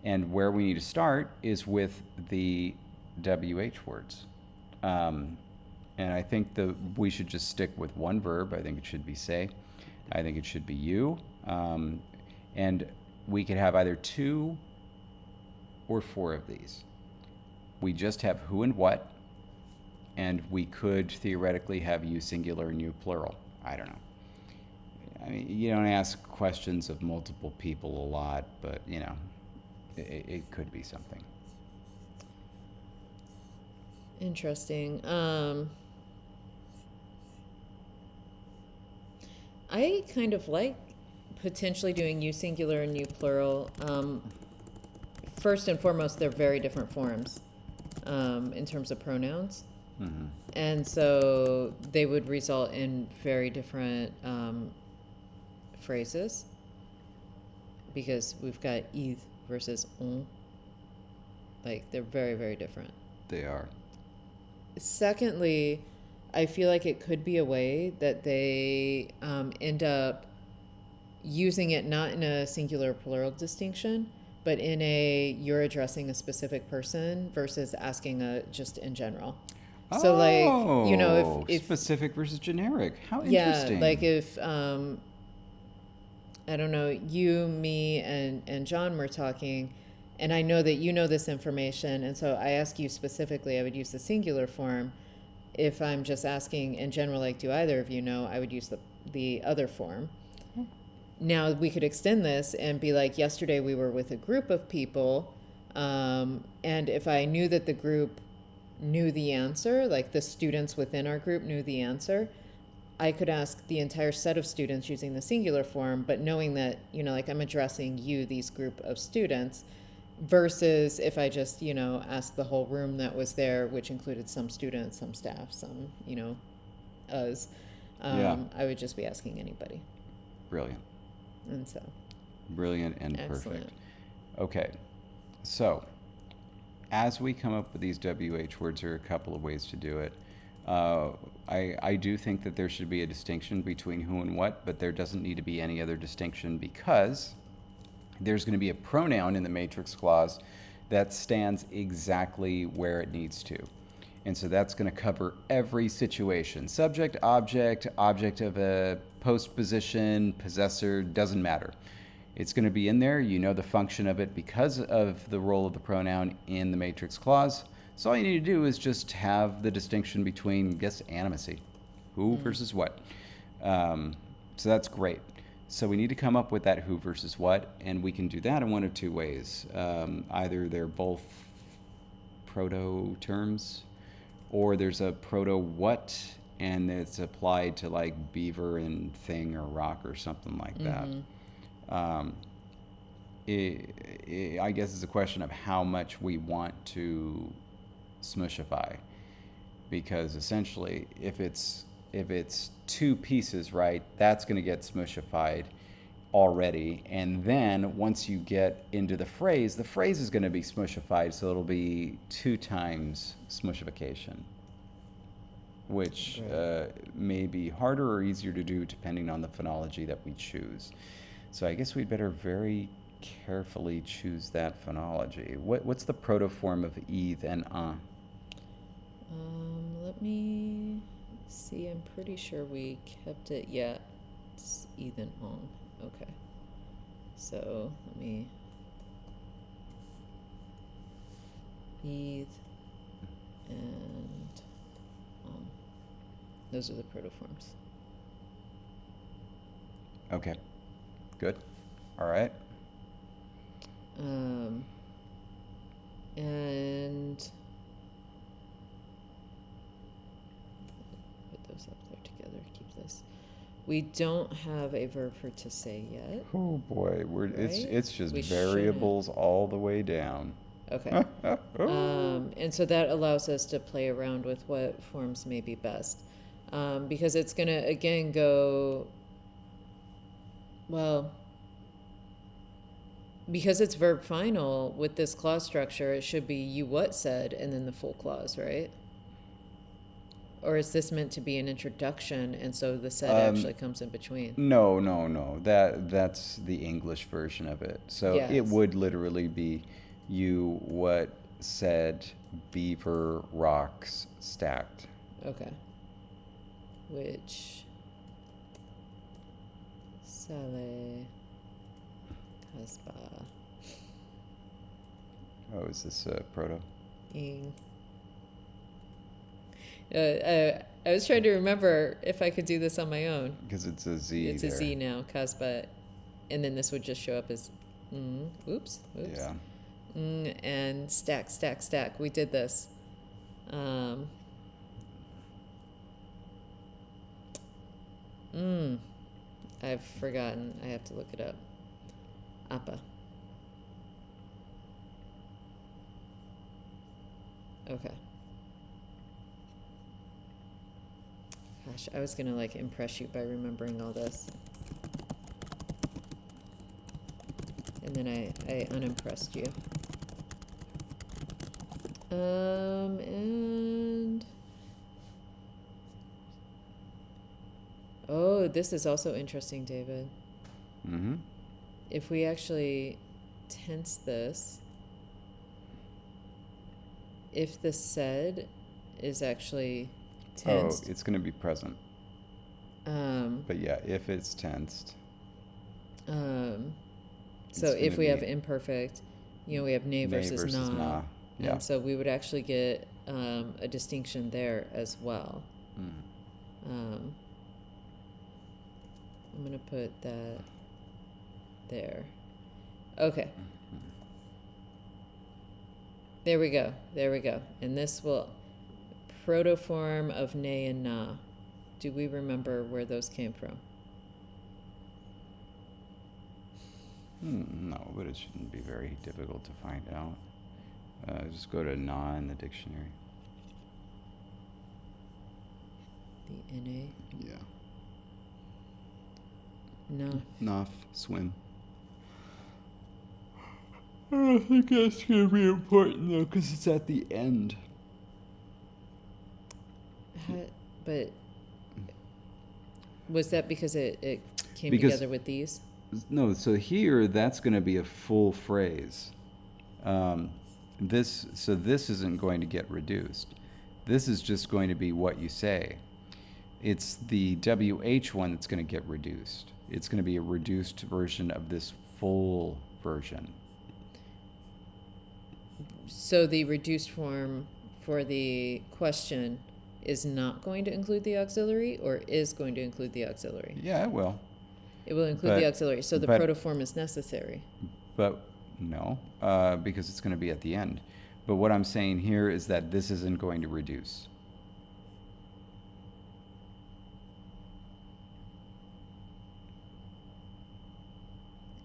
And where we need to start is with the WH words. And I think we should just stick with one verb. I think it should be say. I think it should be you. And we could have either 2 or 4 of these. We just have who and what, and we could theoretically have you singular and you plural. I don't know. I mean, you don't ask questions of multiple people a lot, but, it could be something. Interesting. I kind of like potentially doing you singular and you plural. First and foremost, they're very different forms in terms of pronouns. And so they would result in very different phrases, because we've got id versus on. Like, they're very, very different. They are. Secondly, I feel like it could be a way that they end up using it not in a singular plural distinction, but in a you're addressing a specific person versus asking just in general. So like, if specific versus generic. How Yeah, interesting. like if I don't know, you, me, and John were talking, and I know that you know this information, and so I ask you specifically, I would use the singular form. If I'm just asking in general, like, do either of you know, I would use the other form. Now, we could extend this and be like, yesterday we were with a group of people, and if I knew that the group knew the answer, like the students within our group knew the answer, I could ask the entire set of students using the singular form, but knowing that, like I'm addressing you, these group of students, versus if I just, asked the whole room that was there, which included some students, some staff, some, us, I would just be asking anybody. Brilliant. And so. Brilliant and Excellent. Perfect. Okay. So, as we come up with these WH words, there are a couple of ways to do it. I do think that there should be a distinction between who and what, but there doesn't need to be any other distinction, because there's going to be a pronoun in the matrix clause that stands exactly where it needs to. And so that's going to cover every situation. Subject, object, object of a postposition, possessor, doesn't matter. It's going to be in there. You know the function of it because of the role of the pronoun in the matrix clause. So all you need to do is just have the distinction between, guess, animacy. Who versus what. So that's great. So we need to come up with that who versus what, and we can do that in one of two ways. Either they're both proto terms, or there's a proto what, and it's applied to like beaver and thing or rock or something like that. I guess it's a question of how much we want to smushify, because essentially if it's two pieces, right, that's going to get smushified already, and then once you get into the phrase is going to be smushified, so it'll be 2 times smushification, which may be harder or easier to do depending on the phonology that we choose. So I guess we'd better very carefully choose that phonology. What's the protoform of e then Let me see. I'm pretty sure we kept it. Yeah, it's e then on. Okay. So let me e and those are the protoforms. Okay. Good. All right. And put those up there together. Keep this. We don't have a verb for to say yet. Oh boy, it's just We variables all the way down. Okay. And so that allows us to play around with what forms may be best. Because it's going to, again, go, well, because it's verb final with this clause structure, it should be you what said and then the full clause, right? Or is this meant to be an introduction and so the said actually comes in between? No. That's the English version of it. So Yes. It would literally be you what said beaver rocks stacked. Okay. Which sale kasba Oh, is this proto? ing. I was trying to remember if I could do this on my own. Because it's a Z. It's there. a Z now, kasba, and then this would just show up as oops. Yeah. And stack. We did this. I've forgotten. I have to look it up. Appa. Okay. Gosh, I was gonna like impress you by remembering all this. And then I unimpressed you. And oh, this is also interesting, David. Mm-hmm. If we actually tense this, if the said is actually tensed. Oh, it's going to be present. But yeah, if it's tensed. So if we have imperfect, we have nay versus na. Yeah. And so we would actually get a distinction there as well. I'm going to put that there. Okay. There we go. And this will protoform of nay and na. Do we remember where those came from? No, but it shouldn't be very difficult to find out. Just go to na in the dictionary. The NA? Yeah. No. Naf, swim. I don't think that's going to be important, though, because it's at the end. But was that because it came Because- together with these? No, so here, that's going to be a full phrase. This isn't going to get reduced. This is just going to be what you say. It's the WH one that's going to get reduced. It's going to be a reduced version of this full version. So the reduced form for the question is not going to include the auxiliary, or is going to include the auxiliary? Yeah, it will. It will include the auxiliary. So the but- protoform is necessary. But no, because it's going to be at the end. But what I'm saying here is that this isn't going to reduce.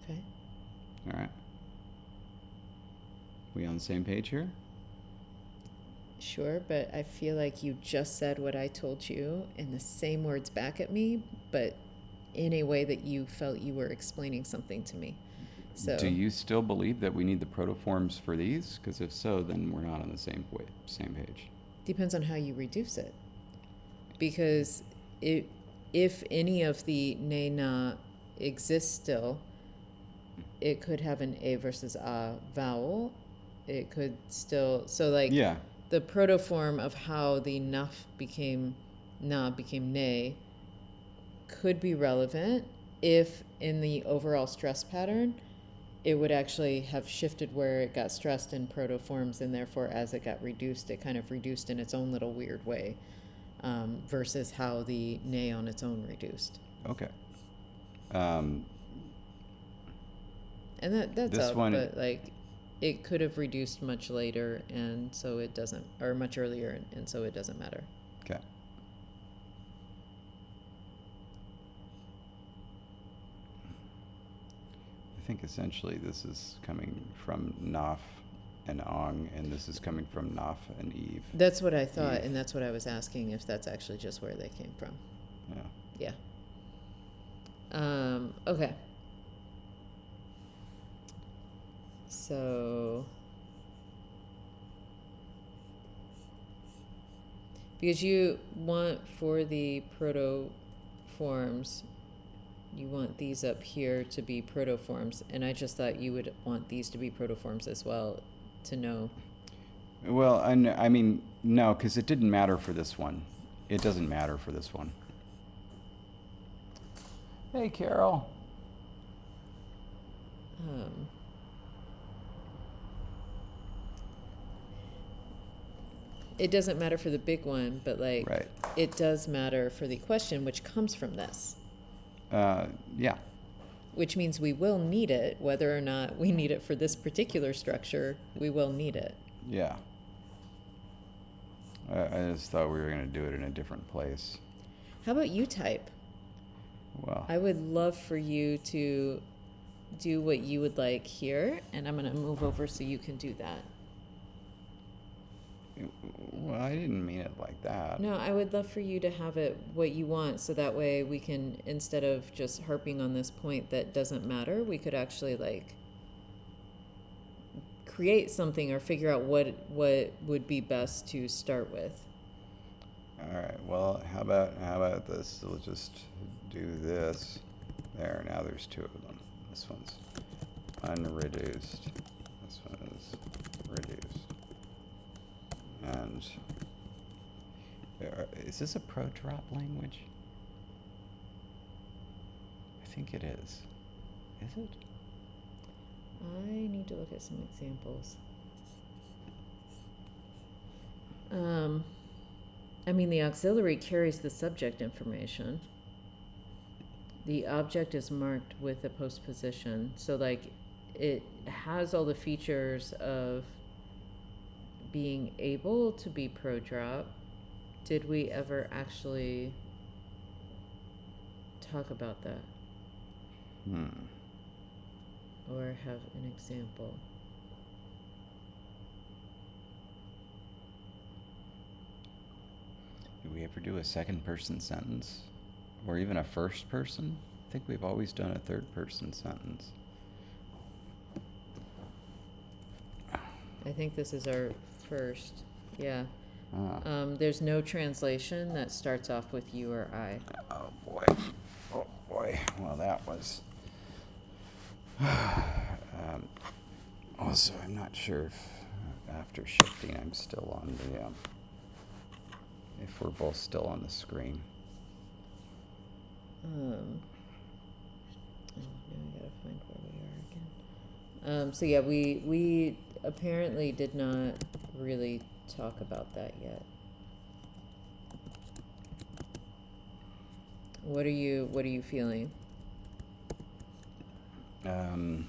Okay. All right. We on the same page here? Sure, but I feel like you just said what I told you in the same words back at me, but in a way that you felt you were explaining something to me. So Do you still believe that we need the protoforms for these? Because if so, then we're not on the same page. depends on how you reduce it. Because if any of the ne na exists still, it could have an a versus a vowel. It could still, so like Yeah. the protoform of how the naf became na became ne could be relevant if in the overall stress pattern it would actually have shifted where it got stressed in protoforms, and therefore as it got reduced, it kind of reduced in its own little weird way, versus how the ne on its own reduced. Okay. And that's This all, one- but like it could have reduced much later, and so it doesn't, or much earlier, and so it doesn't matter. Okay. I think essentially this is coming from Naf and Ong, and this is coming from Naf and Eve. That's what I thought, Eve. and that's what I was asking, if that's actually just where they came from. Yeah. Yeah. Okay. So, because you want for the protoforms, you want these up here to be protoforms, and I just thought you would want these to be protoforms as well, to know. Well, I mean, no, because it didn't matter for this one. It doesn't matter for this one. Hey, Carol. It doesn't matter for the big one, but like Right. it does matter for the question, which comes from this. Yeah. Which means we will need it, whether or not we need it for this particular structure, we will need it. Yeah. I just thought we were going to do it in a different place. How about you type? Well, I would love for you to do what you would like here, and I'm going to move over so you can do that. well, I didn't mean it like that. No, I would love for you to have it what you want, so that way we can, instead of just harping on this point that doesn't matter, we could actually like create something or figure out what would be best to start with. All right. Well, how about this? We'll just do this. There. Now there's two of them. This one's unreduced. This one is reduced. And is this a pro drop language? I think it is. Is it? I need to look at some examples. I mean, the auxiliary carries the subject information. The object is marked with a postposition. So, like, it has all the features of being able to be pro-drop. Did we ever actually talk about that? Or have an example? Did we ever do a second person sentence? Or even a first person? I think we've always done a third person sentence. I think this is our first. Yeah. Ah. There's no translation that starts off with you or I. Oh boy. Oh boy. Well, that was. Also, I'm not sure if after shifting I'm still on the if we're both still on the screen. Oh, now I gotta find where we are again. So yeah, we apparently did not really talk about that yet. What are you feeling? Can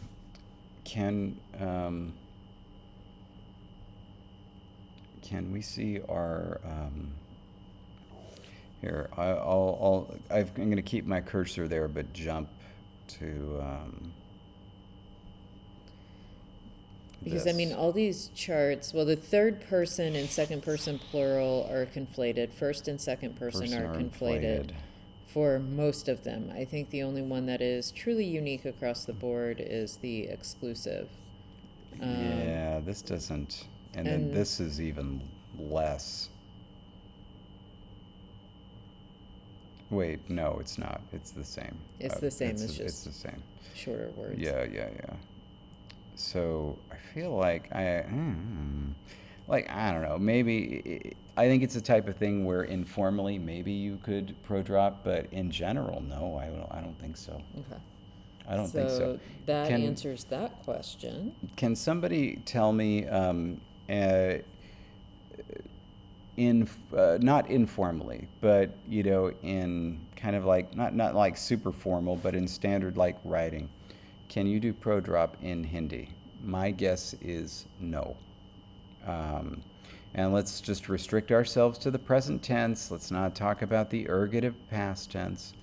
we see our here? I'm going to keep my cursor there, but jump to Because I mean, all these charts, well, the third person and second person plural are conflated. First and second person are conflated for most of them. I think the only one that is truly unique across the board is the exclusive. Yeah, this doesn't, and then this is even less. Wait, no, it's not. It's the same. It's the same. It's the same. Shorter words. Yeah. So I feel like I don't know. Maybe I think it's a type of thing where informally maybe you could pro drop, but in general, no, I don't think so. Okay. I don't think so. So that answers that question. Can somebody tell me, not informally, but in kind of like not like super formal, but in standard like writing, can you do pro drop in Hindi? My guess is no. And let's just restrict ourselves to the present tense. Let's not talk about the ergative past tense.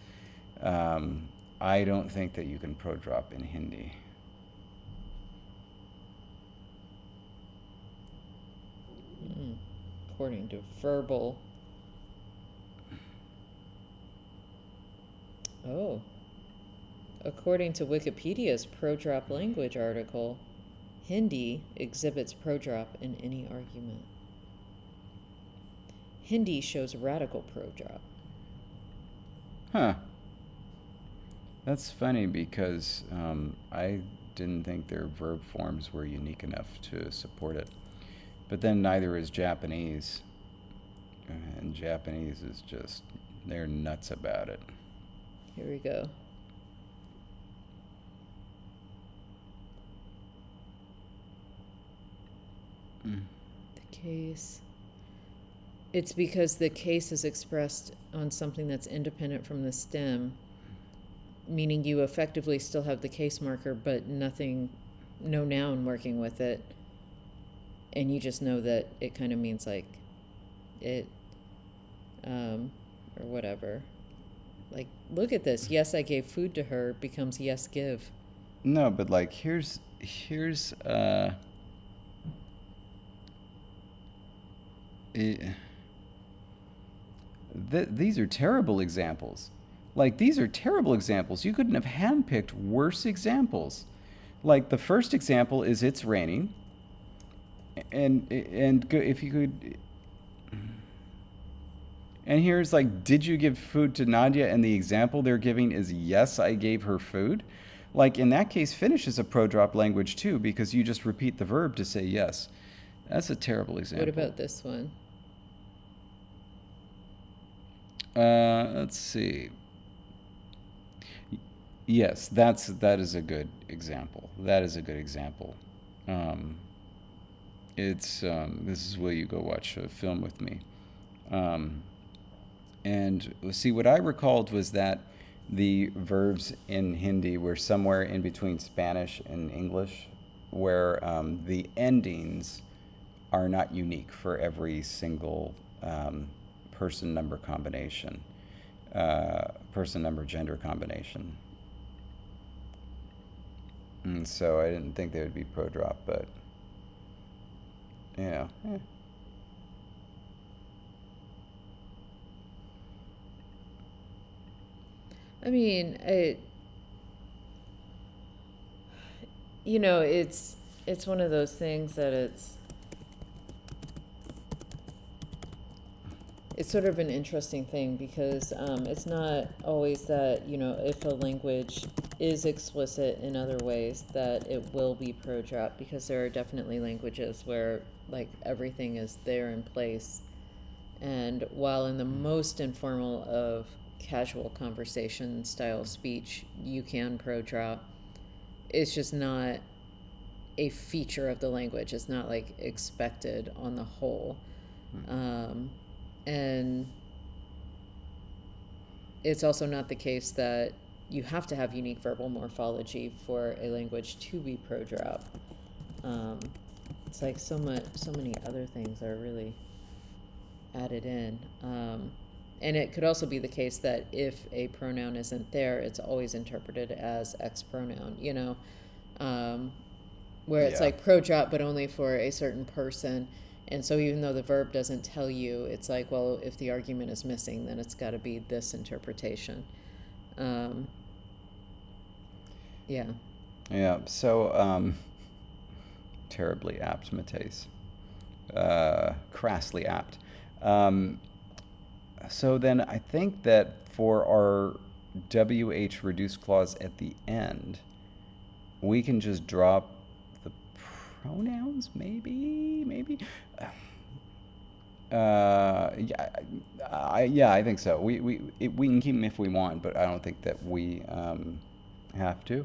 I don't think that you can pro drop in Hindi. According to verbal. Oh. According to Wikipedia's pro drop language article, Hindi exhibits pro drop in any argument. Hindi shows radical pro drop. Huh. That's funny because I didn't think their verb forms were unique enough to support it. But then neither is Japanese. And Japanese is just, they're nuts about it. Here we go. The case. It's because the case is expressed on something that's independent from the stem, meaning you effectively still have the case marker, but no noun working with it. And you just know that it kind of means like it, or whatever. Like, look at this. Yes, I gave food to her becomes yes, give. No, but like, here's these are terrible examples. Like, these are terrible examples. You couldn't have handpicked worse examples. Like, the first example is it's raining. And if you could, and here's like, did you give food to Nadia? And the example they're giving is yes, I gave her food. Like, in that case, Finnish is a pro drop language too, because you just repeat the verb to say yes. That's a terrible example. What about this one? Let's see. Yes, that is a good example. That is a good example. It's this is where you go watch a film with me. And see, what I recalled was that the verbs in Hindi were somewhere in between Spanish and English, where the endings are not unique for every single person number combination, person number gender combination. And so I didn't think they would be pro drop, but yeah. I mean, it's one of those things that it's sort of an interesting thing because it's not always that, if a language is explicit in other ways that it will be pro drop, because there are definitely languages where like everything is there in place And while in the most informal of casual conversation style speech, you can pro drop, it's just not a feature of the language. It's not like expected on the whole. And it's also not the case that you have to have unique verbal morphology for a language to be pro drop. It's like so many other things are really added in. And it could also be the case that if a pronoun isn't there, it's always interpreted as X pronoun, you know, where it's Yeah. like pro drop, but only for a certain person. And so even though the verb doesn't tell you, it's like, well, if the argument is missing, then it's got to be this interpretation. Yeah. Yeah. So, terribly apt, Mateus. Crassly apt. So then I think that for our WH reduced clause at the end, we can just drop the pronouns, maybe. Yeah, I think so. We can keep them if we want, but I don't think that we have to.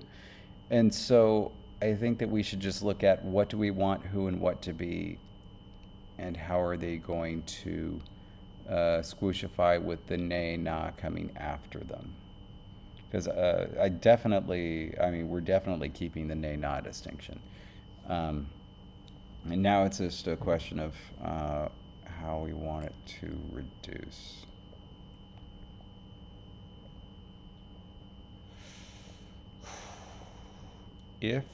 And so I think that we should just look at what do we want who and what to be, and how are they going to squooshify with the nay, na coming after them. Because we're definitely keeping the nay, na distinction. And now it's just a question of how we want it to reduce. If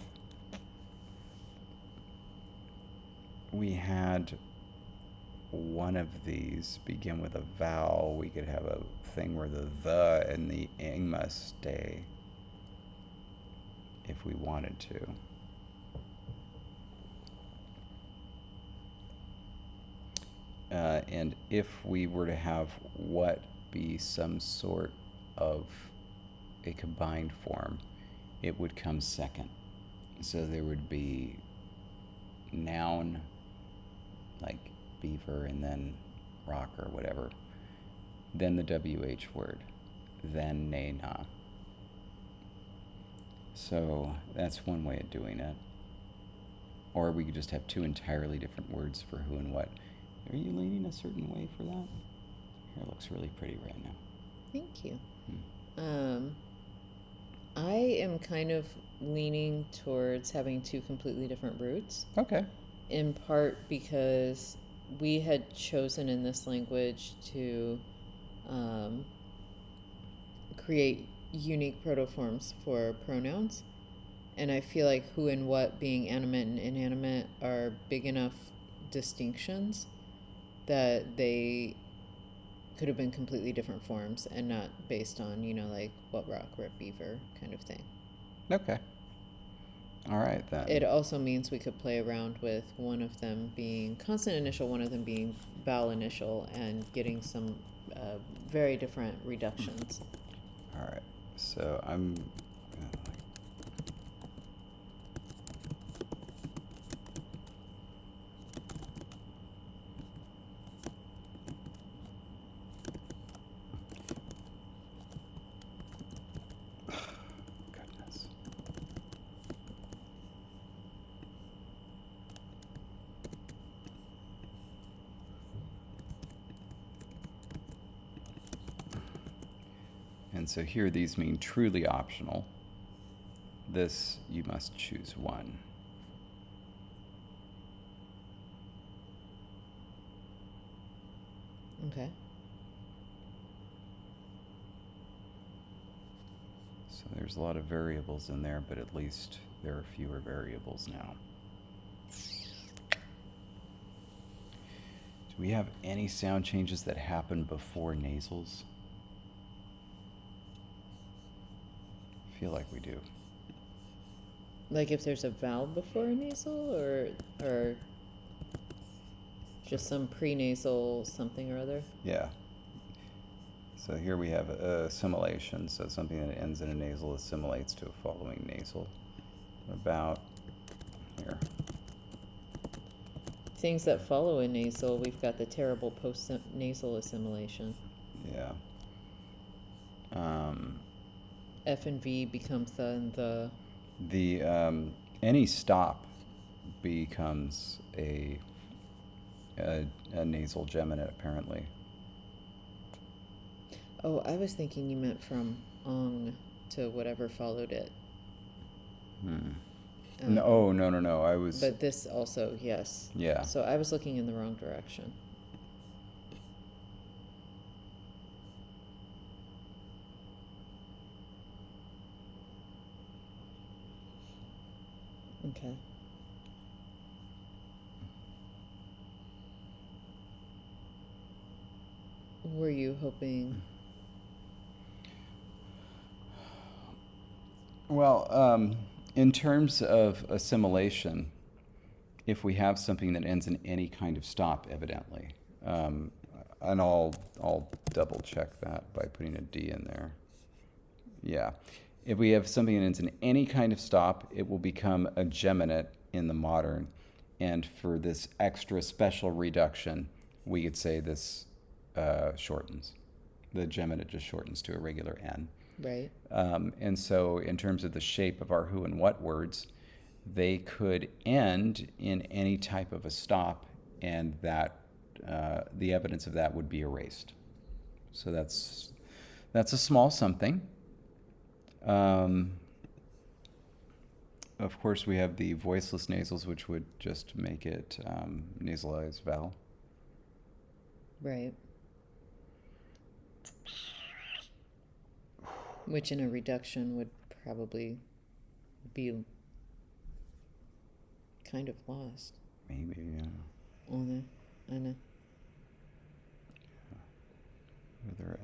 we had one of these begin with a vowel, we could have a thing where the and the ing must stay if we wanted to. And if we were to have what be some sort of a combined form, it would come second. So there would be noun, like beaver, and then rock or whatever, then the WH word, then nay, na. So that's one way of doing it. Or we could just have two entirely different words for who and what. Are you leaning a certain way for that? Hair looks really pretty right now. Thank you. I am kind of leaning towards having two completely different roots. Okay. In part because we had chosen in this language to create unique protoforms for pronouns. And I feel like who and what being animate and inanimate are big enough distinctions that they could have been completely different forms and not based on, like what rock, what beaver kind of thing. Okay. All right, then. It also means we could play around with one of them being consonant initial, one of them being vowel initial, and getting some very different reductions. All right. So I'm goodness. And so here these mean truly optional. This, you must choose one. Okay. So there's a lot of variables in there, but at least there are fewer variables now. Do we have any sound changes that happen before nasals? I feel like we do. Like if there's a vowel before a nasal, or just some prenasal something or other? Yeah. So here we have assimilation. So something that ends in a nasal assimilates to a following nasal. About here. things that follow a nasal, we've got the terrible post-nasal assimilation. Yeah. F and V becomes the Any stop becomes a nasal geminate, apparently. Oh, I was thinking you meant from ong to whatever followed it. No. I was. But this also, yes. Yeah. So I was looking in the wrong direction. Okay. Were you hoping? Well, in terms of assimilation, if we have something that ends in any kind of stop, evidently, and I'll double check that by putting a D in there. Yeah. If we have something that ends in any kind of stop, it will become a geminate in the modern. And for this extra special reduction, we could say this shortens. The geminate just shortens to a regular N. Right. And so in terms of the shape of our who and what words, they could end in any type of a stop, and that the evidence of that would be erased. So that's a small something. Of course, we have the voiceless nasals, which would just make it nasalized vowel. Right. Which in a reduction would probably be kind of lost. Maybe, yeah. I know. And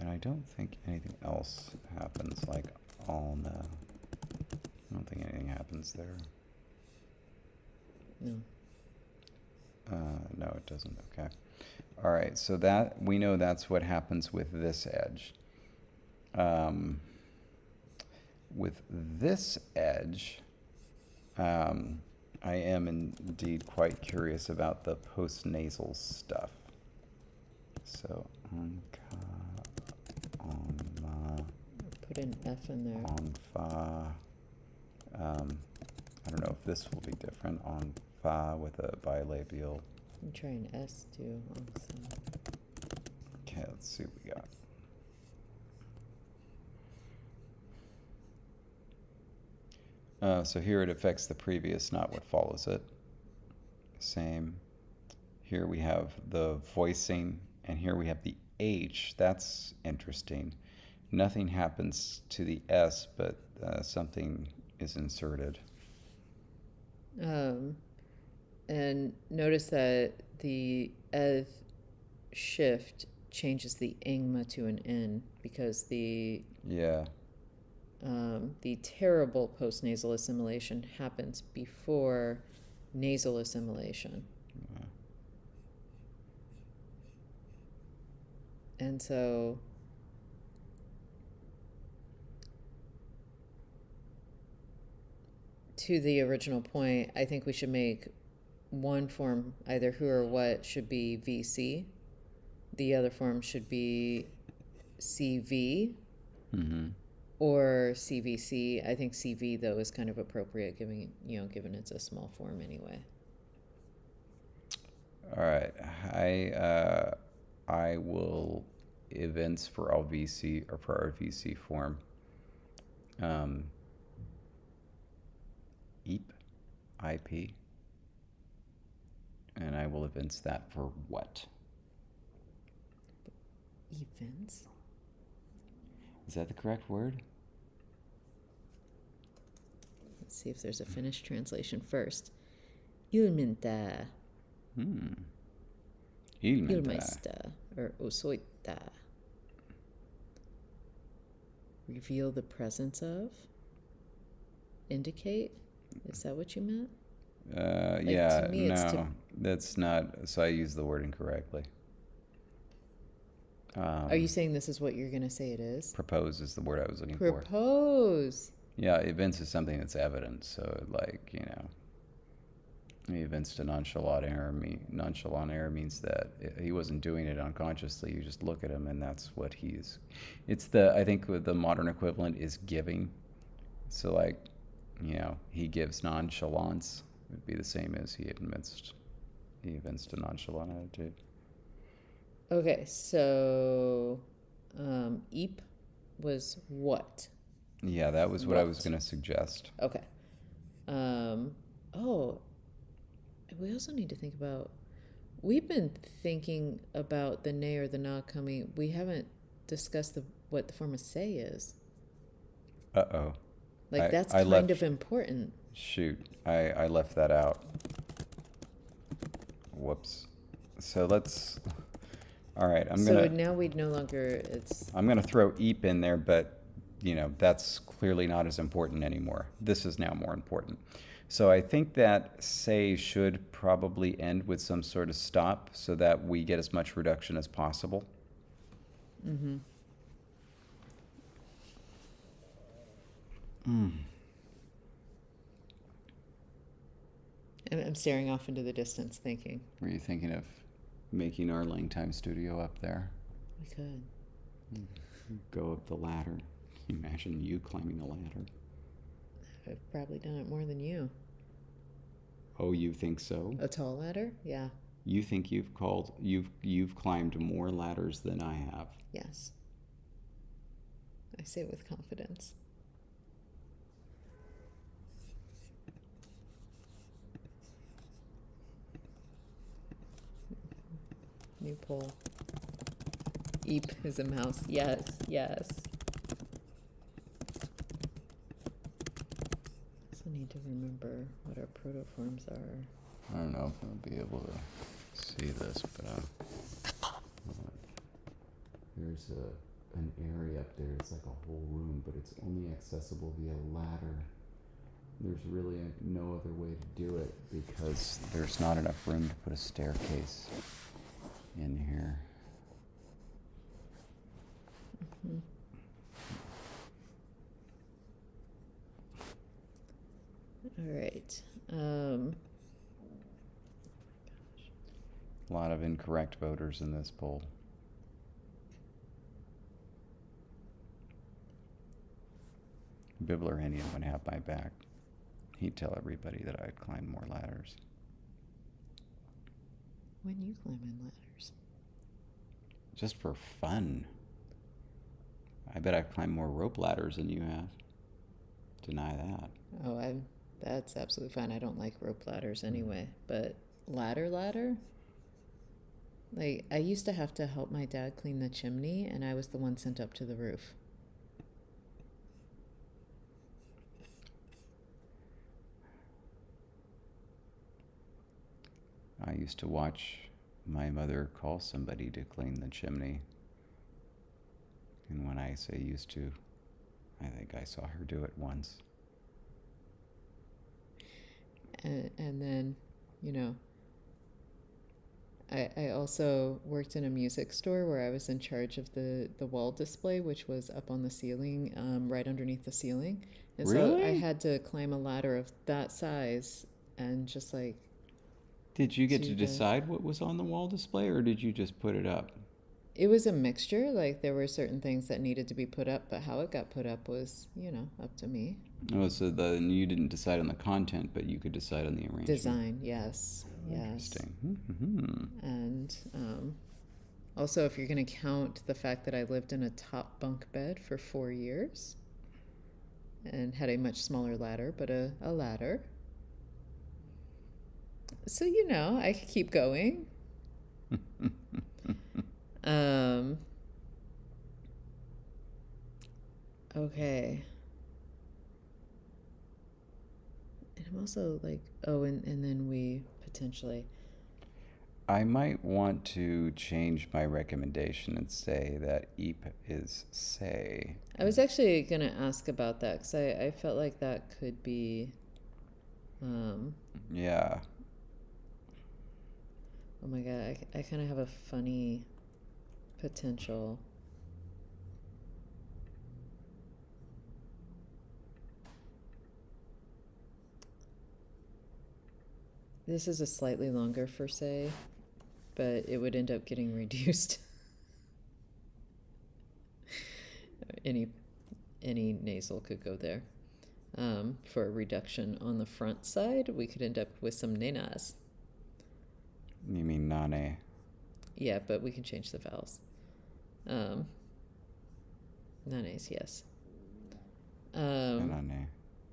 I don't think anything else happens, like alna. I don't think anything happens there. No. No, it doesn't. Okay. All right. So that we know that's what happens with this edge. With this edge, I am indeed quite curious about the post-nasal stuff. So, Put an F in there. on fa. I don't know if this will be different on fa with a bilabial. I'm trying S too. Also. Okay, let's see what we got. So here it affects the previous, not what follows it. Same. Here we have the voicing, and here we have the H. That's interesting. Nothing happens to the S, but something is inserted. And notice that the eth shift changes the ingma to an N because the terrible postnasal assimilation happens before nasal assimilation. Yeah. And so to the original point, I think we should make one form, either who or what, should be VC. The other form should be CV. Mm-hmm. Or CVC. I think CV though is kind of appropriate, given it's a small form anyway. All right, I will events for all VC or for our VC form. IP, and I will events that for what? Events? Is that the correct word? Let's see if there's a Finnish translation first. Ilmintä. Ilmaista or osoittaa. Reveal the presence of. Indicate. Is that what you meant? Yeah, to me no, that's not. So I used the word incorrectly. Are you saying this is what you're going to say it is? Propose is the word I was looking for. Propose. Yeah, events is something that's evident. So, like, evinced a nonchalant error means that he wasn't doing it unconsciously. You just look at him, and that's what he's. I think the modern equivalent is giving. So, like, he gives nonchalance. It would be the same as he evinced a nonchalant attitude. Okay, so eep was what? Yeah, that was what I was going to suggest. Okay. We also need to think about. We've been thinking about the nay or the na coming. We haven't discussed what the form of say is. Uh-oh. Like, that's kind of important. Shoot, I left that out. Whoops. So let's. All right, So now we'd no longer. I'm gonna throw eep in there, but that's clearly not as important anymore. This is now more important. So I think that say should probably end with some sort of stop so that we get as much reduction as possible. Mm-hmm. I'm staring off into the distance thinking. Were you thinking of making our LangTime Studio up there? We could. Go up the ladder. Can you imagine you climbing a ladder? I've probably done it more than you. Oh, you think so? A tall ladder? Yeah. You think you've climbed more ladders than I have? Yes. I say it with confidence. New poll. Eep is a mouse. Yes, yes. Also need to remember what our protoforms are. I don't know if I'll be able to see this, but there's an area up there. It's like a whole room, but it's only accessible via ladder. There's really no other way to do it because there's not enough room to put a staircase in here. Mm-hmm. All right. A lot of incorrect voters in this poll. Bibbler-Hennian would have my back. He'd tell everybody that I'd climb more ladders. When you climb in ladders? Just for fun. I bet I've climbed more rope ladders than you have. Deny that. Oh, that's absolutely fine. I don't like rope ladders anyway. But ladder? Like, I used to have to help my dad clean the chimney, and I was the one sent up to the roof. I used to watch my mother call somebody to clean the chimney. And when I say used to, I think I saw her do it once. And then, I also worked in a music store where I was in charge of the wall display, which was up on the ceiling, right underneath the ceiling. And Really? So I had to climb a ladder of that size and just like... Did you get to decide what was on the wall display, or did you just put it up? It was a mixture. Like, there were certain things that needed to be put up, but how it got put up was, up to me. Oh, so you didn't decide on the content, but you could decide on the arrangement. Design, yes. Interesting. Mm-hmm. And also, if you're going to count the fact that I lived in a top bunk bed for 4 years and had a much smaller ladder, but a ladder. So, I could keep going. Okay. And I'm also like, and then we potentially... I might want to change my recommendation and say that EEP is say. I was actually going to ask about that because I felt like that could be... Yeah. Oh my God, I kind of have a funny potential. This is a slightly longer for say, but it would end up getting reduced. Any nasal could go there. For a reduction on the front side, we could end up with some nenas. You mean nane? Yeah, but we can change the vowels. Nanes, yes. Nane.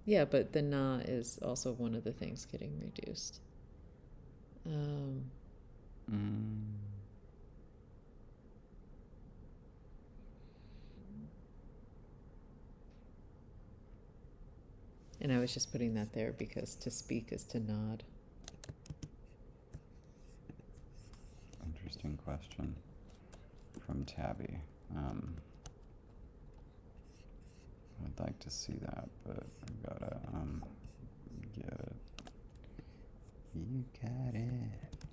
Yeah, but the na is also one of the things getting reduced. And I was just putting that there because to speak is to nod. Interesting question from Tabby. I'd like to see that, but I've gotta get it. You got it,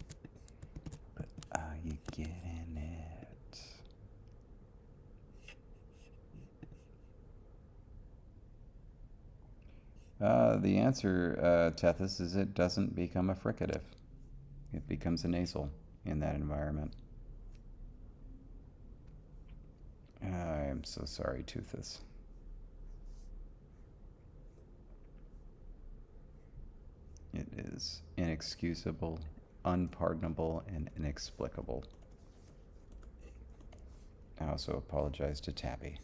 but are you getting it? The answer, Tethys, is it doesn't become a fricative. It becomes a nasal in that environment. I'm so sorry, Toothus. It is inexcusable, unpardonable, and inexplicable. I also apologize to Tabby.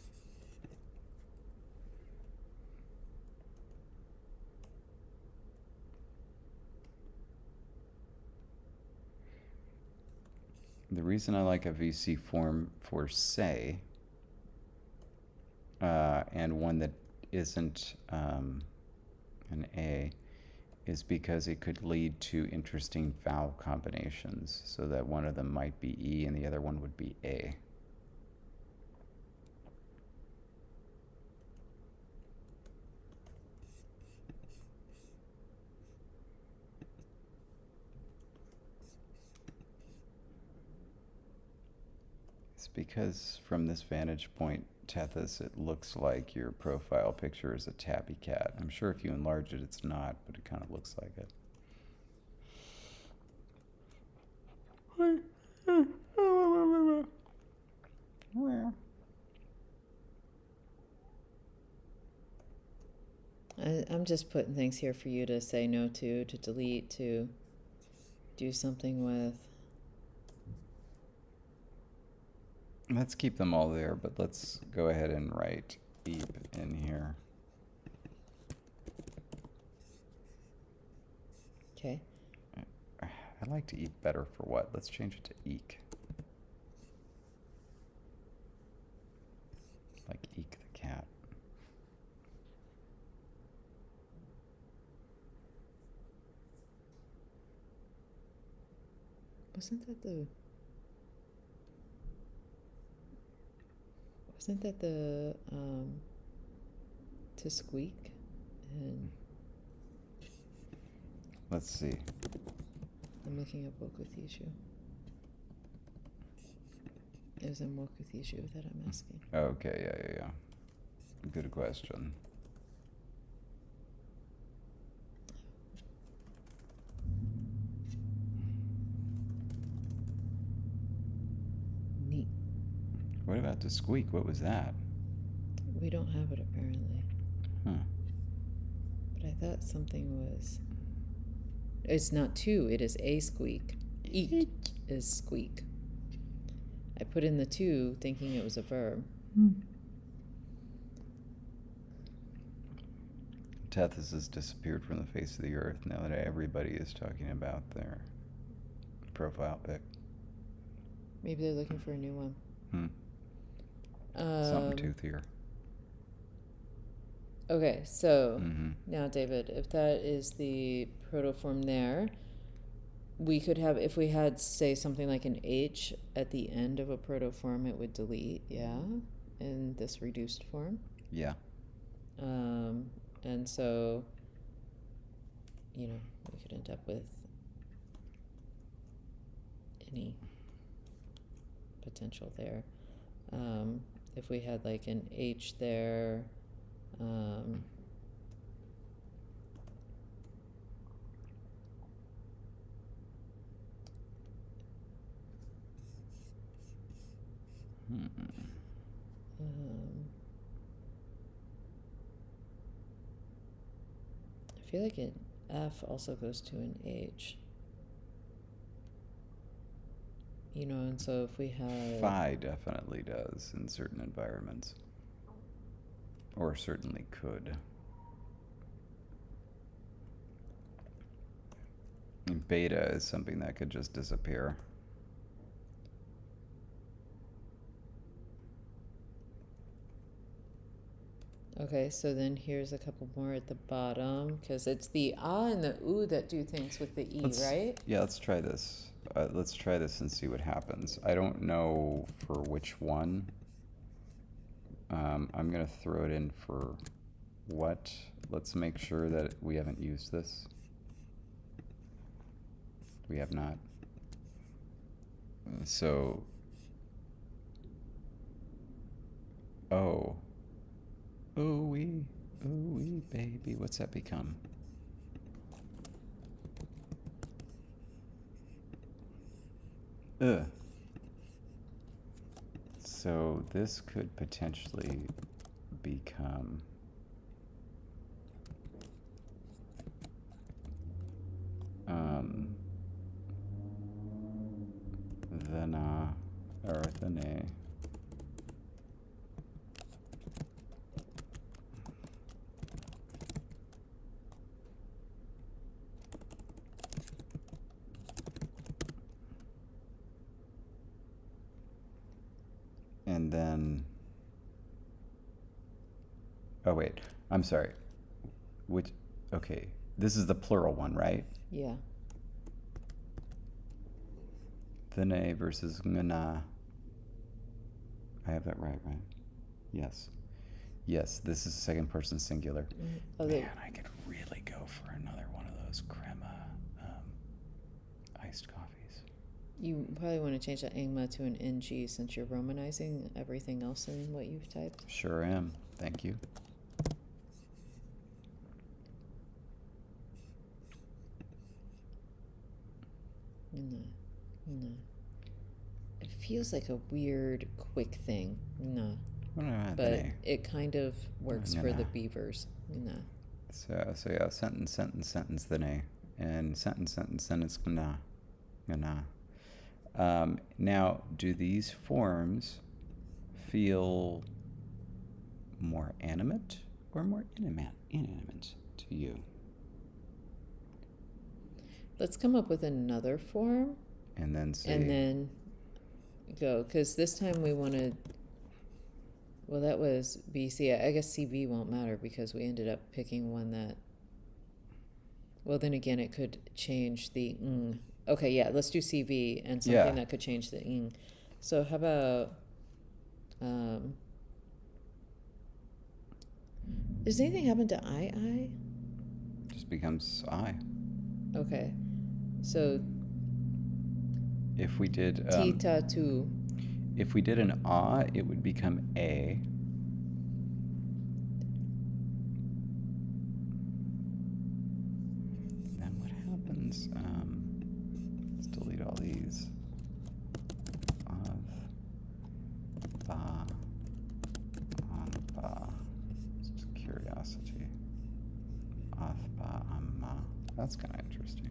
The reason I like a VC form for say, and one that isn't an A, is because it could lead to interesting vowel combinations, so that one of them might be E and the other one would be A. It's because from this vantage point, Tethys, it looks like your profile picture is a tabby cat. I'm sure if you enlarge it, it's not, but it kind of looks like it. I'm just putting things here for you to say no to delete, to do something with. Let's keep them all there, but let's go ahead and write eep in here. Okay. I like to eat better for what? Let's change it to eek. Like eek the cat. Wasn't that the to squeak? And Let's see. I'm looking up woke with issue. It was in woke with issue that I'm asking. Okay, yeah. Good question. Neat. What about to squeak? What was that? We don't have it apparently. Huh. But I thought something was. It's not two, it is a squeak. Eat is squeak. I put in the two thinking it was a verb. Tethys has disappeared from the face of the earth now that everybody is talking about their profile pic. Maybe they're looking for a new one. Something toothier. Okay, so now, David, if that is the protoform there, we could have, if we had, say, something like an H at the end of a protoform, it would delete, yeah, in this reduced form. Yeah. And so, we could end up with any potential there. If we had like an H there, I feel like an F also goes to an H. You know, and so if we have... Phi definitely does in certain environments. Or certainly could. And beta is something that could just disappear. Okay, so then here's a couple more at the bottom, because it's the ah and the oo that do things with the E, right? Yeah, let's try this. Let's try this and see what happens. I don't know for which one. I'm going to throw it in for what. Let's make sure that we haven't used this. We have not. So, oh. Ooh-wee, ooh-wee, baby. What's that become? Ugh. So this could potentially become the na or the nay. And then, oh wait, I'm sorry. Which, okay, this is the plural one, right? Yeah. Thene versus ngana. I have that right? Yes. Yes, this is second person singular. Oh, Man, I could really go for another one of those crema iced coffees. You probably want to change that angma to an ng since you're romanizing everything else in what you've typed. Sure am. Thank you. No. It feels like a weird, quick thing. No. But it kind of works for the beavers. No. So yeah, sentence, thene. And sentence, gana. Now, do these forms feel more animate or more inanimate to you? Let's come up with another form. And then see. And then go. Because this time we wanted... Well, that was BC. I guess CB won't matter because we ended up picking one that... Well, then again, it could change the ng. Okay, yeah, let's do CB and something that could change the ng. So how about... does anything happen to I? Just becomes I. Okay. So... If we did... Tita tu. If we did an ah, it would become a. Then what happens? Let's delete all these. Ba. Just curiosity. Ba amma. That's kind of interesting.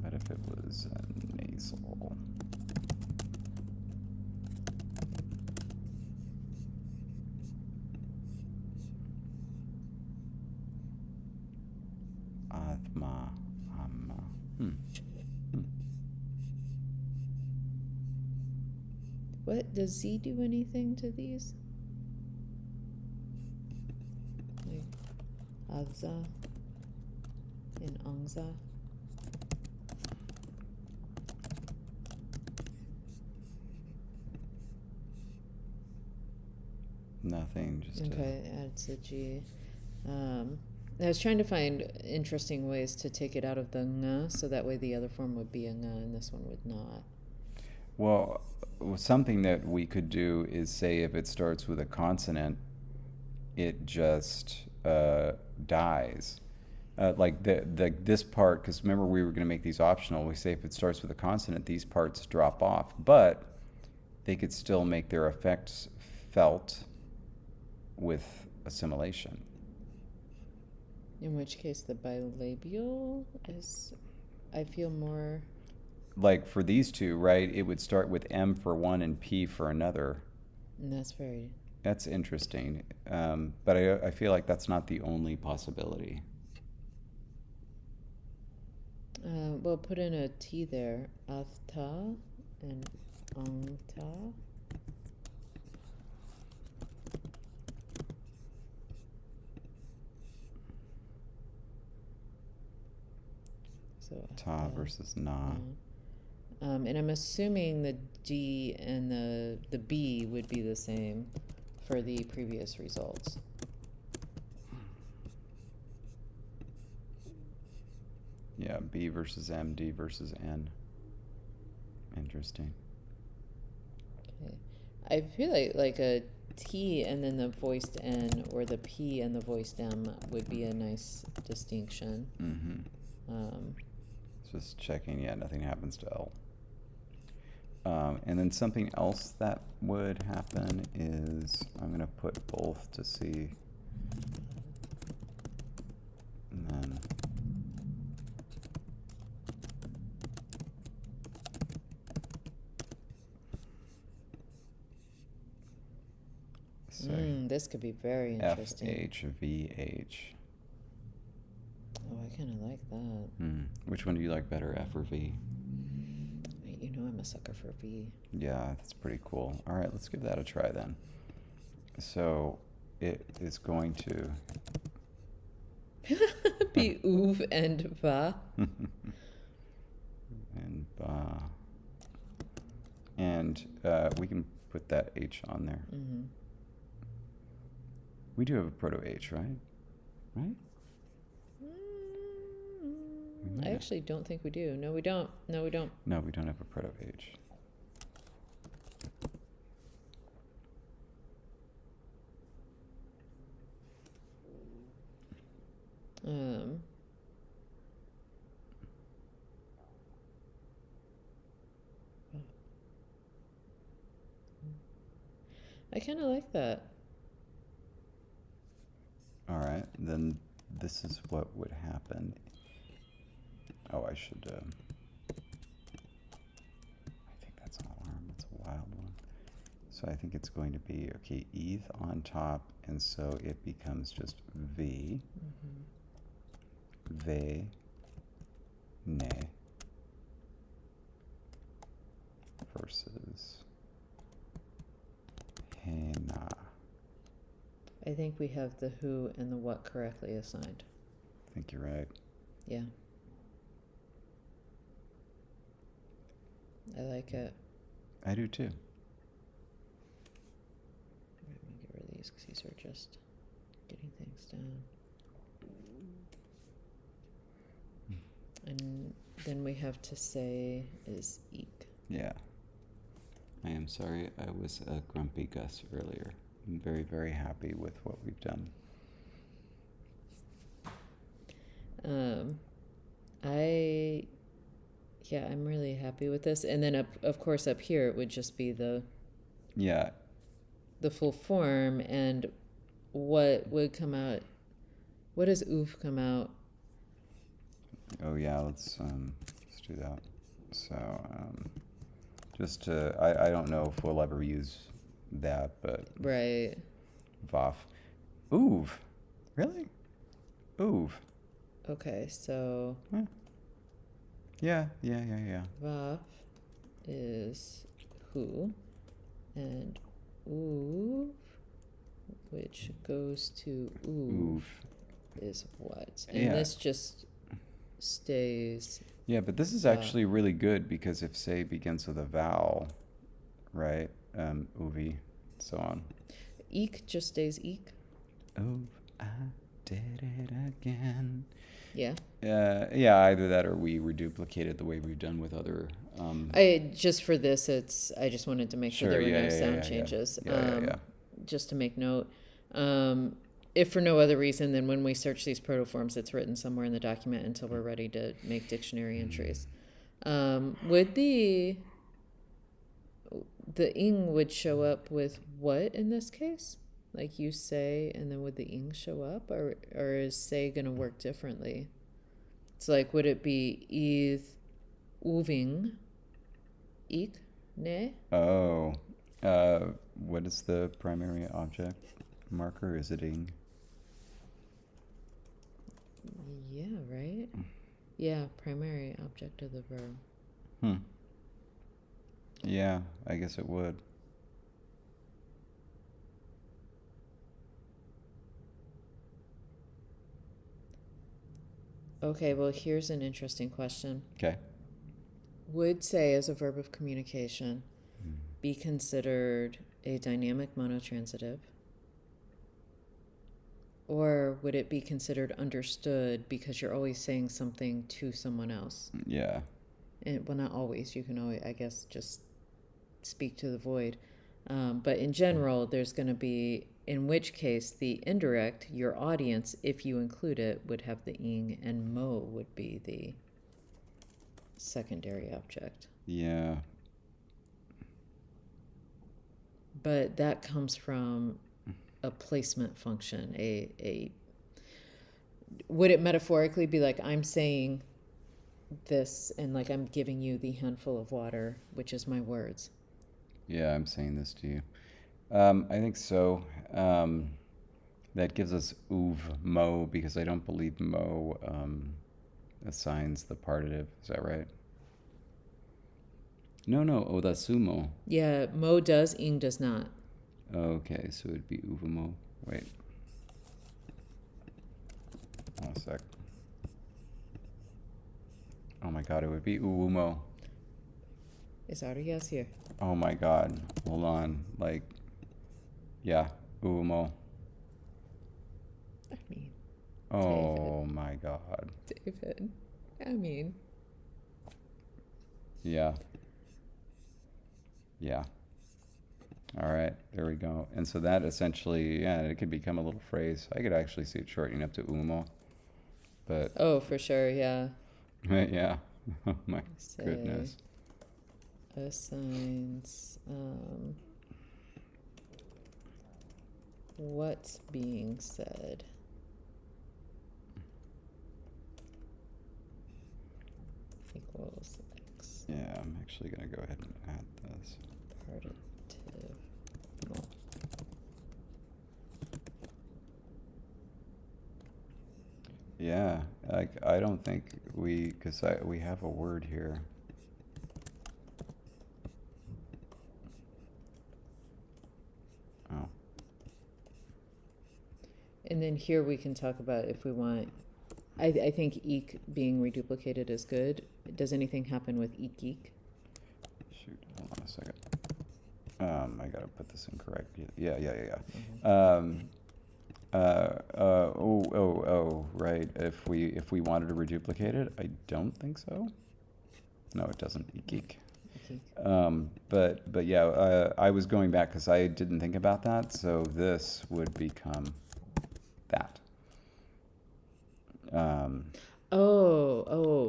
But if it was nasal. Athma, amma. What? Does Z do anything to these? Like Azza and Angza? Nothing, just okay, adds a G. I was trying to find interesting ways to take it out of the nga, so that way the other form would be a nga and this one would not. Well, something that we could do is say if it starts with a consonant, it just dies. like this part, because remember we were going to make these optional. We say if it starts with a consonant, these parts drop off, but they could still make their effects felt with assimilation. In which case, the bilabial is, I feel more. Like for these two, right? It would start with M for one and P for another. And that's very. That's interesting, but I feel like that's not the only possibility. We'll put in a T there. Athta and Angta. So Ta versus na. And I'm assuming the D and the B would be the same for the previous results. Yeah, B versus M, D versus N. Interesting. Okay. I feel like a T and then the voiced N, or the P and the voiced M would be a nice distinction. Just checking. Yeah, nothing happens to L. And then something else that would happen is I'm going to put both to see. And then This could be very interesting. FHVH. Oh, I kind of like that. Which one do you like better, F or V? You know I'm a sucker for V. Yeah, that's pretty cool. All right, let's give that a try then. So it is going to be oov and va. And ba. And we can put that H on there. We do have a proto-H, right? Right? I actually don't think we do. No, we don't. No, we don't. No, we don't have a proto-H. I kind of like that. All right, then this is what would happen. Oh, I should, I think that's an alarm. That's a wild one. So I think it's going to be, okay, ETH on top, and so it becomes just V, ve, ne, versus he, na. I think we have the who and the what correctly assigned. I think you're right. Yeah. I like it. I do too. Let me get rid of these because these are just getting things down. And then we have to say is eek. Yeah. I am sorry I was a grumpy Gus earlier. I'm very, very happy with what we've done. I'm really happy with this. And then of course up here it would just be the full form, and what would come out, what does oof come out? Oh yeah, let's do that. So just to, I don't know if we'll ever use that, but right. Vof. Oov. Really? Oov. Okay, so Yeah. Vav is who, and oof, which goes to oof, is what. And this just stays. Yeah, but this is actually really good because if say begins with a vowel, right? Uvi, so on. Eek just stays eek. Oof, I did it again. Yeah. Yeah, either that or we reduplicated the way we've done with other. I just for this, I just wanted to make sure there were no sound changes. Yeah. Just to make note. if for no other reason than when we search these protoforms, it's written somewhere in the document until we're ready to make dictionary entries. Would the ing would show up with what in this case? Like you say, and then would the ing show up, or is say gonna work differently? It's like, would it be ith uving, ik, ne? Oh, what is the primary object marker? Is it ing? Yeah, right? Yeah, primary object of the verb. Yeah, I guess it would. Okay, well, here's an interesting question. Okay. Would say as a verb of communication be considered a dynamic monotransitive? Or would it be considered understood because you're always saying something to someone else? Yeah. And, well, not always. You can always, I guess, just speak to the void. But in general, there's going to be, in which case, the indirect, your audience, if you include it, would have the ing, and mo would be the secondary object. Yeah. But that comes from a placement function. Would it metaphorically be like, I'm saying this, and like I'm giving you the handful of water, which is my words? Yeah, I'm saying this to you. I think so. That gives us uv, mo, because I don't believe mo assigns the partitive. Is that right? No, odasumo. Yeah, mo does, ing does not. Okay, so it'd be uvamo. Wait. One sec. Oh my god, it would be uwumo. It's already yes here. Oh my god. Hold on. Like, yeah, uwumo. I mean, Oh my god. David. I mean. Yeah. Yeah. All right, there we go. And so that essentially, yeah, it could become a little phrase. I could actually see it shortening up to umo. But Oh, for sure, yeah. yeah. Oh my Say goodness. assigns what's being said. Equals X. Yeah, I'm actually going to go ahead and add this. Partitive. Well, Yeah, like I don't think because we have a word here. Oh, and then here we can talk about if we want. I think eek being reduplicated is good. Does anything happen with eek? shoot, hold on a second. I gotta put this in correct. Yeah. Right. If we wanted to reduplicate it, I don't think so. No, it doesn't. Geek. But yeah, I was going back because I didn't think about that. So this would become that.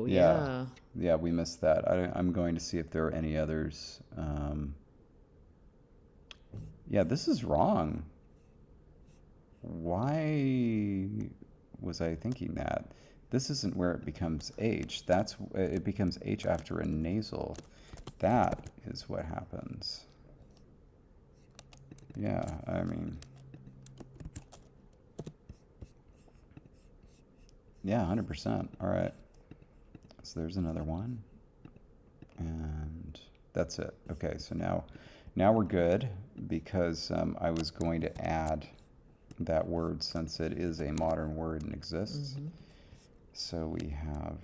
Yeah. Yeah, we missed that. I'm going to see if there are any others. Yeah, this is wrong. Why was I thinking that? This isn't where it becomes H. It becomes H after a nasal. That is what happens. Yeah, I mean, yeah, 100%. All right. So there's another one. And that's it. Okay, so now we're good because I was going to add that word since it is a modern word and exists. Mm-hmm. So we have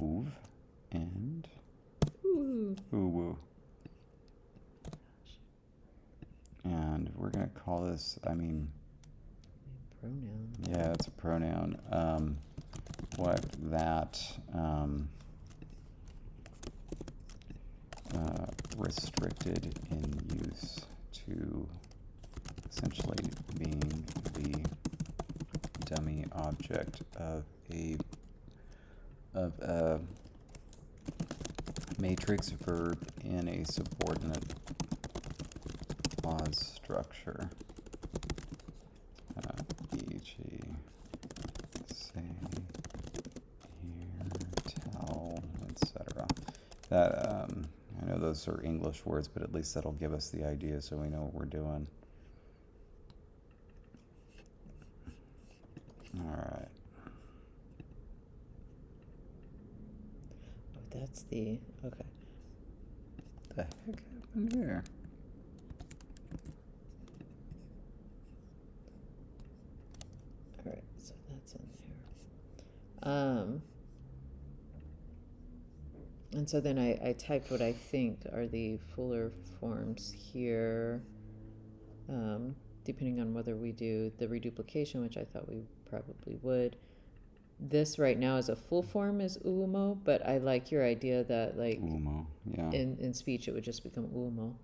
oov and uwu. And we're going to call this, Pronoun. yeah, it's a pronoun. What that restricted in use to essentially being the dummy object of a matrix verb in a subordinate clause structure. E.g., say, here, tell, etc. That I know those are English words, but at least that'll give us the idea so we know what we're doing. All right. Oh, that's the, okay. The heck happened here? All right, so that's in there. And so then I typed what I think are the fuller forms here, depending on whether we do the reduplication, which I thought we probably would. This right now as a full form is uumo, but I like your idea that like Umo, yeah. in speech it would just become uumo,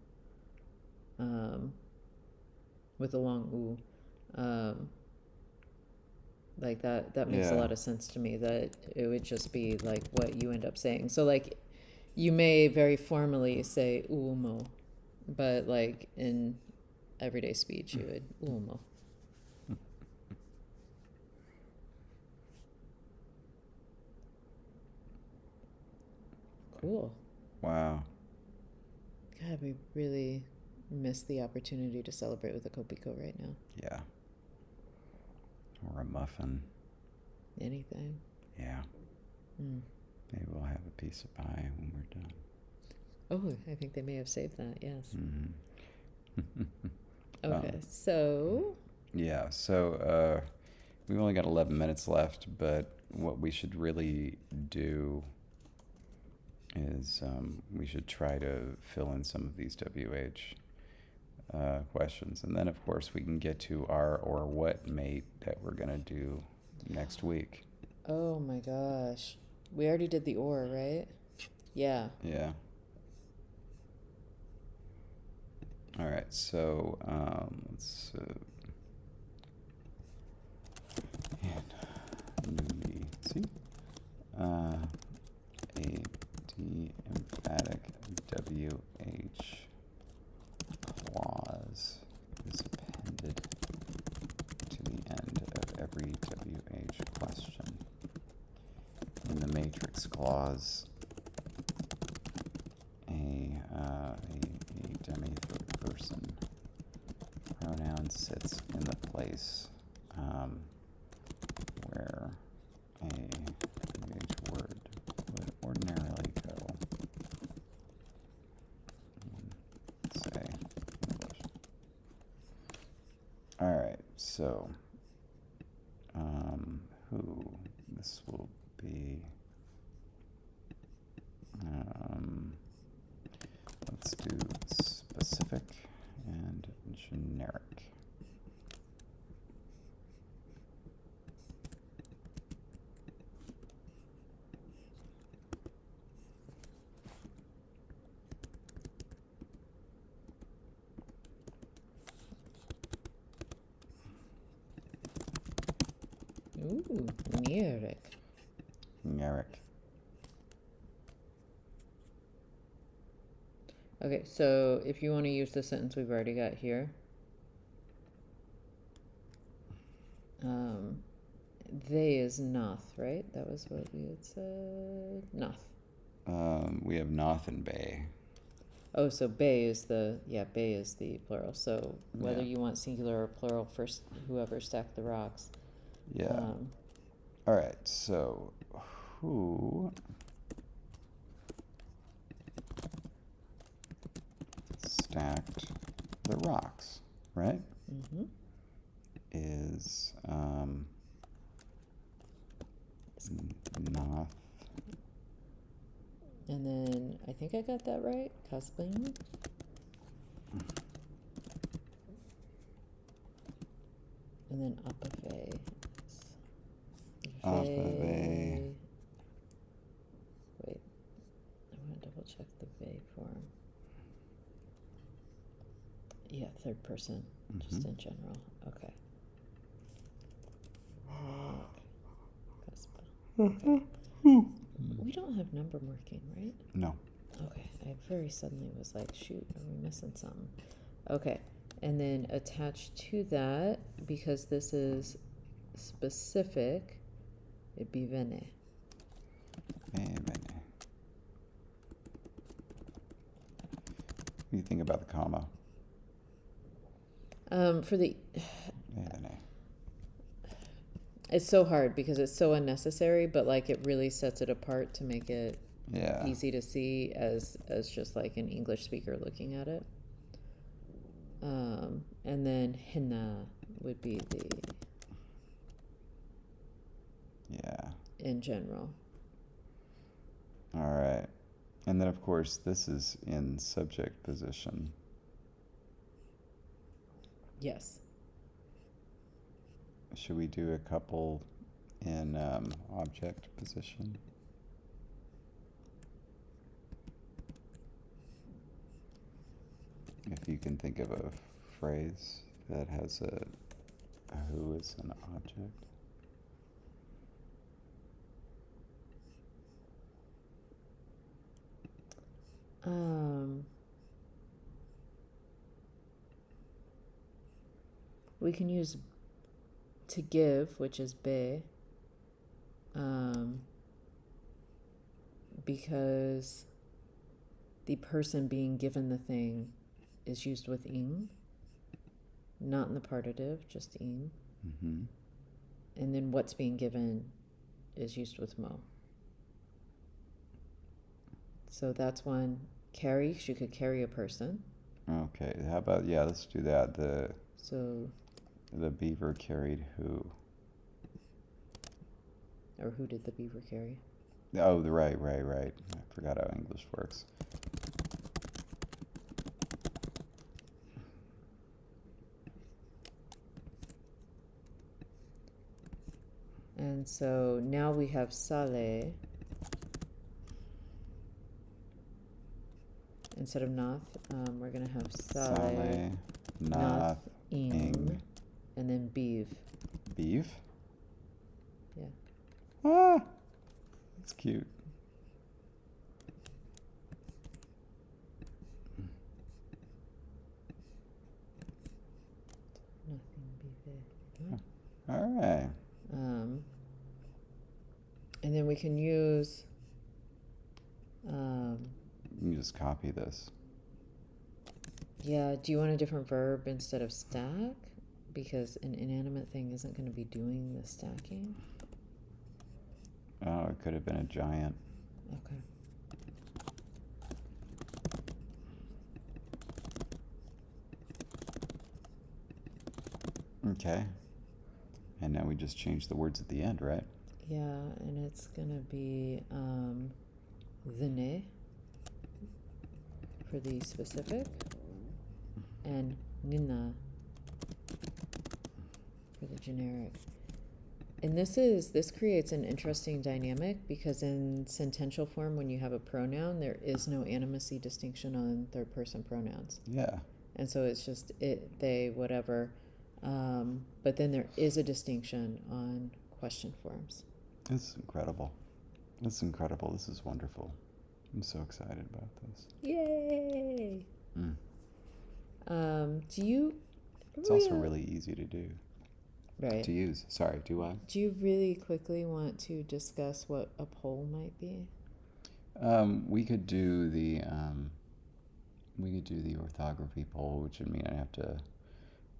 with a long u. Like that makes a Yeah. lot of sense to me, that it would just be like what you end up saying. So like you may very formally say uumo, but like in everyday speech you would uumo. Cool. Wow. God, we really missed the opportunity to celebrate with a Kopiko right now. Yeah. Or a muffin. Anything. Yeah. Mm. Maybe we'll have a piece of pie when we're done. Oh, I think they may have saved that, yes. Mm-hmm. Okay, so... Yeah, so we've only got 11 minutes left, but what we should really do is we should try to fill in some of these WH questions. And then, of course, we can get to our or what mate that we're going to do next week. Oh my gosh. We already did the or, right? Yeah. Yeah. All right, so let's newly see a D emphatic WH clause is appended to the end of every WH question. In the matrix clause, a demi third person pronoun sits in the place where a WH word would ordinarily go. Say English. All right, so who this will be? Let's do specific and generic. Ooh, generic. Generic. Okay, so if you want to use the sentence we've already got here, they is noth, right? That was what we had said. Noth. We have Noth and Bay. Oh, so bay is the plural. So whether Yeah. you want singular or plural for whoever stacked the rocks. Yeah. All right, so who stacked the rocks, right? Mm-hmm. Is Noth. And then I think I got that right. Cosplaying. And then Apave. Apave. Wait, I want to double check the Ve form. Yeah, third person, just in general. Okay. Gotta spell. Okay. We don't have number marking, right? No. Okay, I very suddenly was like, shoot, are we missing something? Okay, and then attached to that, because this is specific, it'd be vene. Bene. What do you think about the comma? For the, Bene. it's so hard because it's so unnecessary, but like it really sets it apart to make it Yeah. easy to see as just like an English speaker looking at it. And then henna would be the in general. All right. And then, of course, this is in subject position. Yes. Should we do a couple in object position? If you can think of a phrase that has a who is an object. We can use to give, which is be, because the person being given the thing is used with ing, not in the partitive, just ing. Mm-hmm. And then what's being given is used with mo. So that's one. Carry, she could carry a person. Okay, how about, yeah, let's do that. The beaver carried who? Or who did the beaver carry? Oh, right. I forgot how English works. And so now we have sale instead of nath. We're gonna have sale, nath, ing, and then beeve. Beef? Yeah. Ah, that's cute. Nothing beeve. All right. And then we can use. You just copy this. Yeah. Do you want a different verb instead of stack? Because an inanimate thing isn't going to be doing the stacking. Oh, it could have been a giant. Okay. Okay. And now we just change the words at the end, right? Yeah, and it's gonna be the for the specific, and nina for the generic. And this creates an interesting dynamic because in sentential form, when you have a pronoun, there is no animacy distinction on third person pronouns. Yeah. And so it's just it, they, whatever. But then there is a distinction on question forms. This is incredible. This is wonderful. I'm so excited about this. Yay! Mm. Do you? It's also really easy to do. Right. To use. Sorry, do I? Do you really quickly want to discuss what a poll might be? We could do the orthography poll, which would mean I'd have to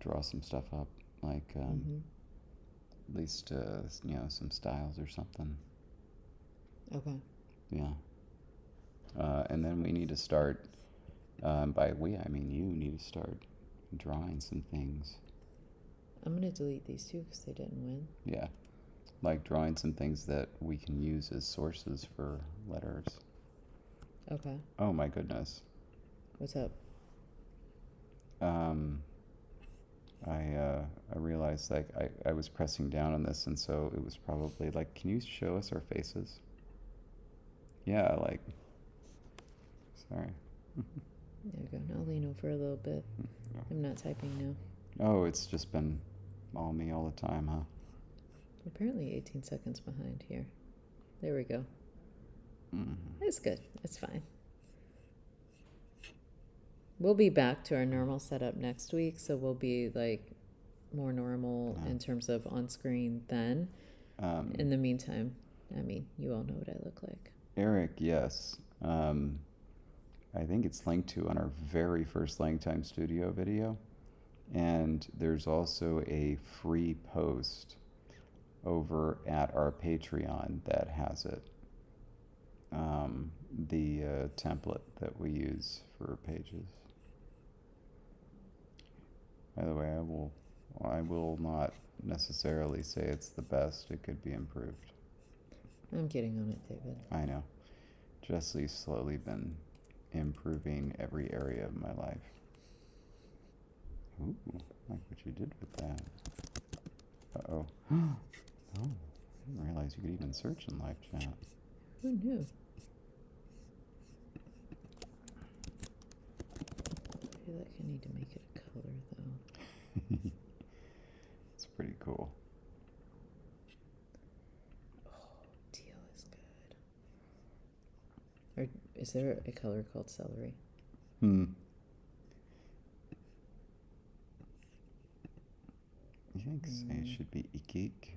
draw some stuff up, like at least some styles or something. Okay. Yeah. And then we need to start. By we, I mean you need to start drawing some things. I'm gonna delete these two because they didn't win. Yeah, like drawing some things that we can use as sources for letters. Okay. Oh my goodness. What's up? I realized like I was pressing down on this, and so it was probably like, can you show us our faces? Yeah, like, sorry. There we go. Now lean over a little bit. I'm not typing now. Oh, it's just been all me all the time, huh? Apparently 18 seconds behind here. There we go. Mm. It's good. It's fine. We'll be back to our normal setup next week, so we'll be like more normal in terms of on screen then. In the meantime, I mean, you all know what I look like. Eric, yes. I think it's linked to on our very first LangTime Studio video. And there's also a free post over at our Patreon that has it. The template that we use for pages. By the way, I will not necessarily say it's the best. It could be improved. I'm getting on it, David. I know. Jesse's slowly been improving every area of my life. Ooh, like what you did with that. Uh-oh. Oh, I didn't realize you could even search in live chat. Who knew? I feel like I need to make it a color, though. It's pretty cool. Oh, teal is good. Or is there a color called celery? You think say it should be eek?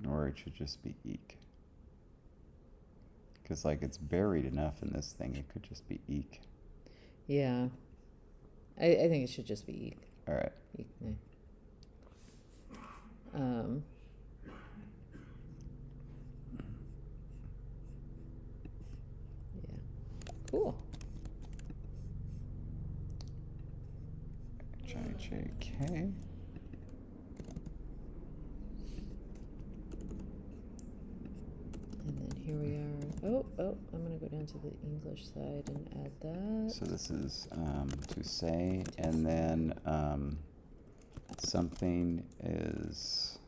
Or it should just be eek? Because, like, it's buried enough in this thing, it could just be eek. Yeah. I think it should just be eek. All right. Eek, no. Yeah. Cool. JK. And then here we are. Oh, I'm going to go down to the English side and add that. So this is to say, and then something is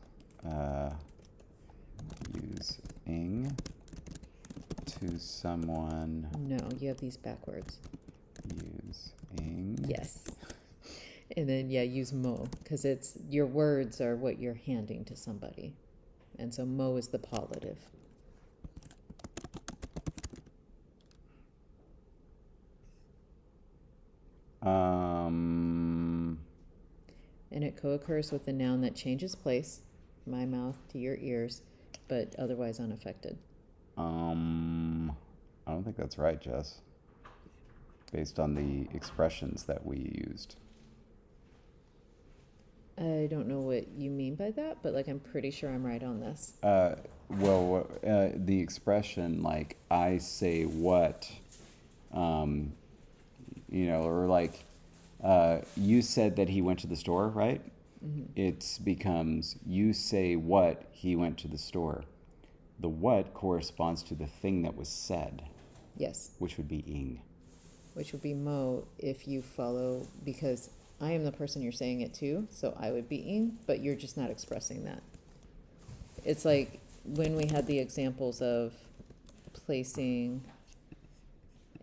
using to someone. No, you have these backwards. Using. Yes. And then, yeah, use mo, because it's your words are what you're handing to somebody. And so mo is the positive. And it co-occurs with the noun that changes place, my mouth to your ears, but otherwise unaffected. I don't think that's right, Jess. Based on the expressions that we used. I don't know what you mean by that, but like I'm pretty sure I'm right on this. The expression like I say what, or like you said that he went to the store, right? Mm-hmm. It becomes you say what he went to the store. The what corresponds to the thing that was said. Yes. Which would be ing. Which would be mo if you follow, because I am the person you're saying it to, so I would be ing, but you're just not expressing that. It's like when we had the examples of placing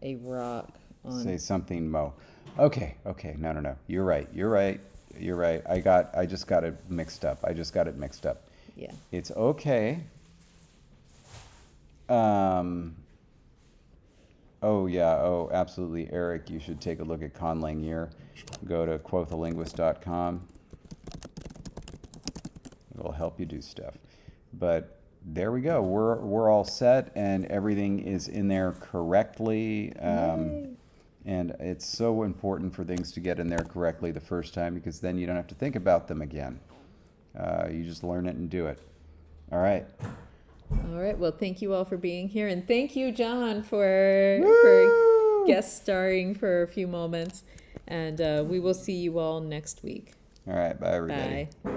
a rock on. Say something mo. Okay. No. You're right. I just got it mixed up. Yeah. It's okay. Absolutely, Eric, you should take a look at Conlang Year. Go to quothalinguist.com. It'll help you do stuff. But there we go. We're all set, and everything is in there correctly. And it's so important for things to get in there correctly the first time, because then you don't have to think about them again. You just learn it and do it. All right. All right. Well, thank you all for being here, and thank you, John, for guest starring for a few moments. And we will see you all next week. All right. Bye, everybody. Bye.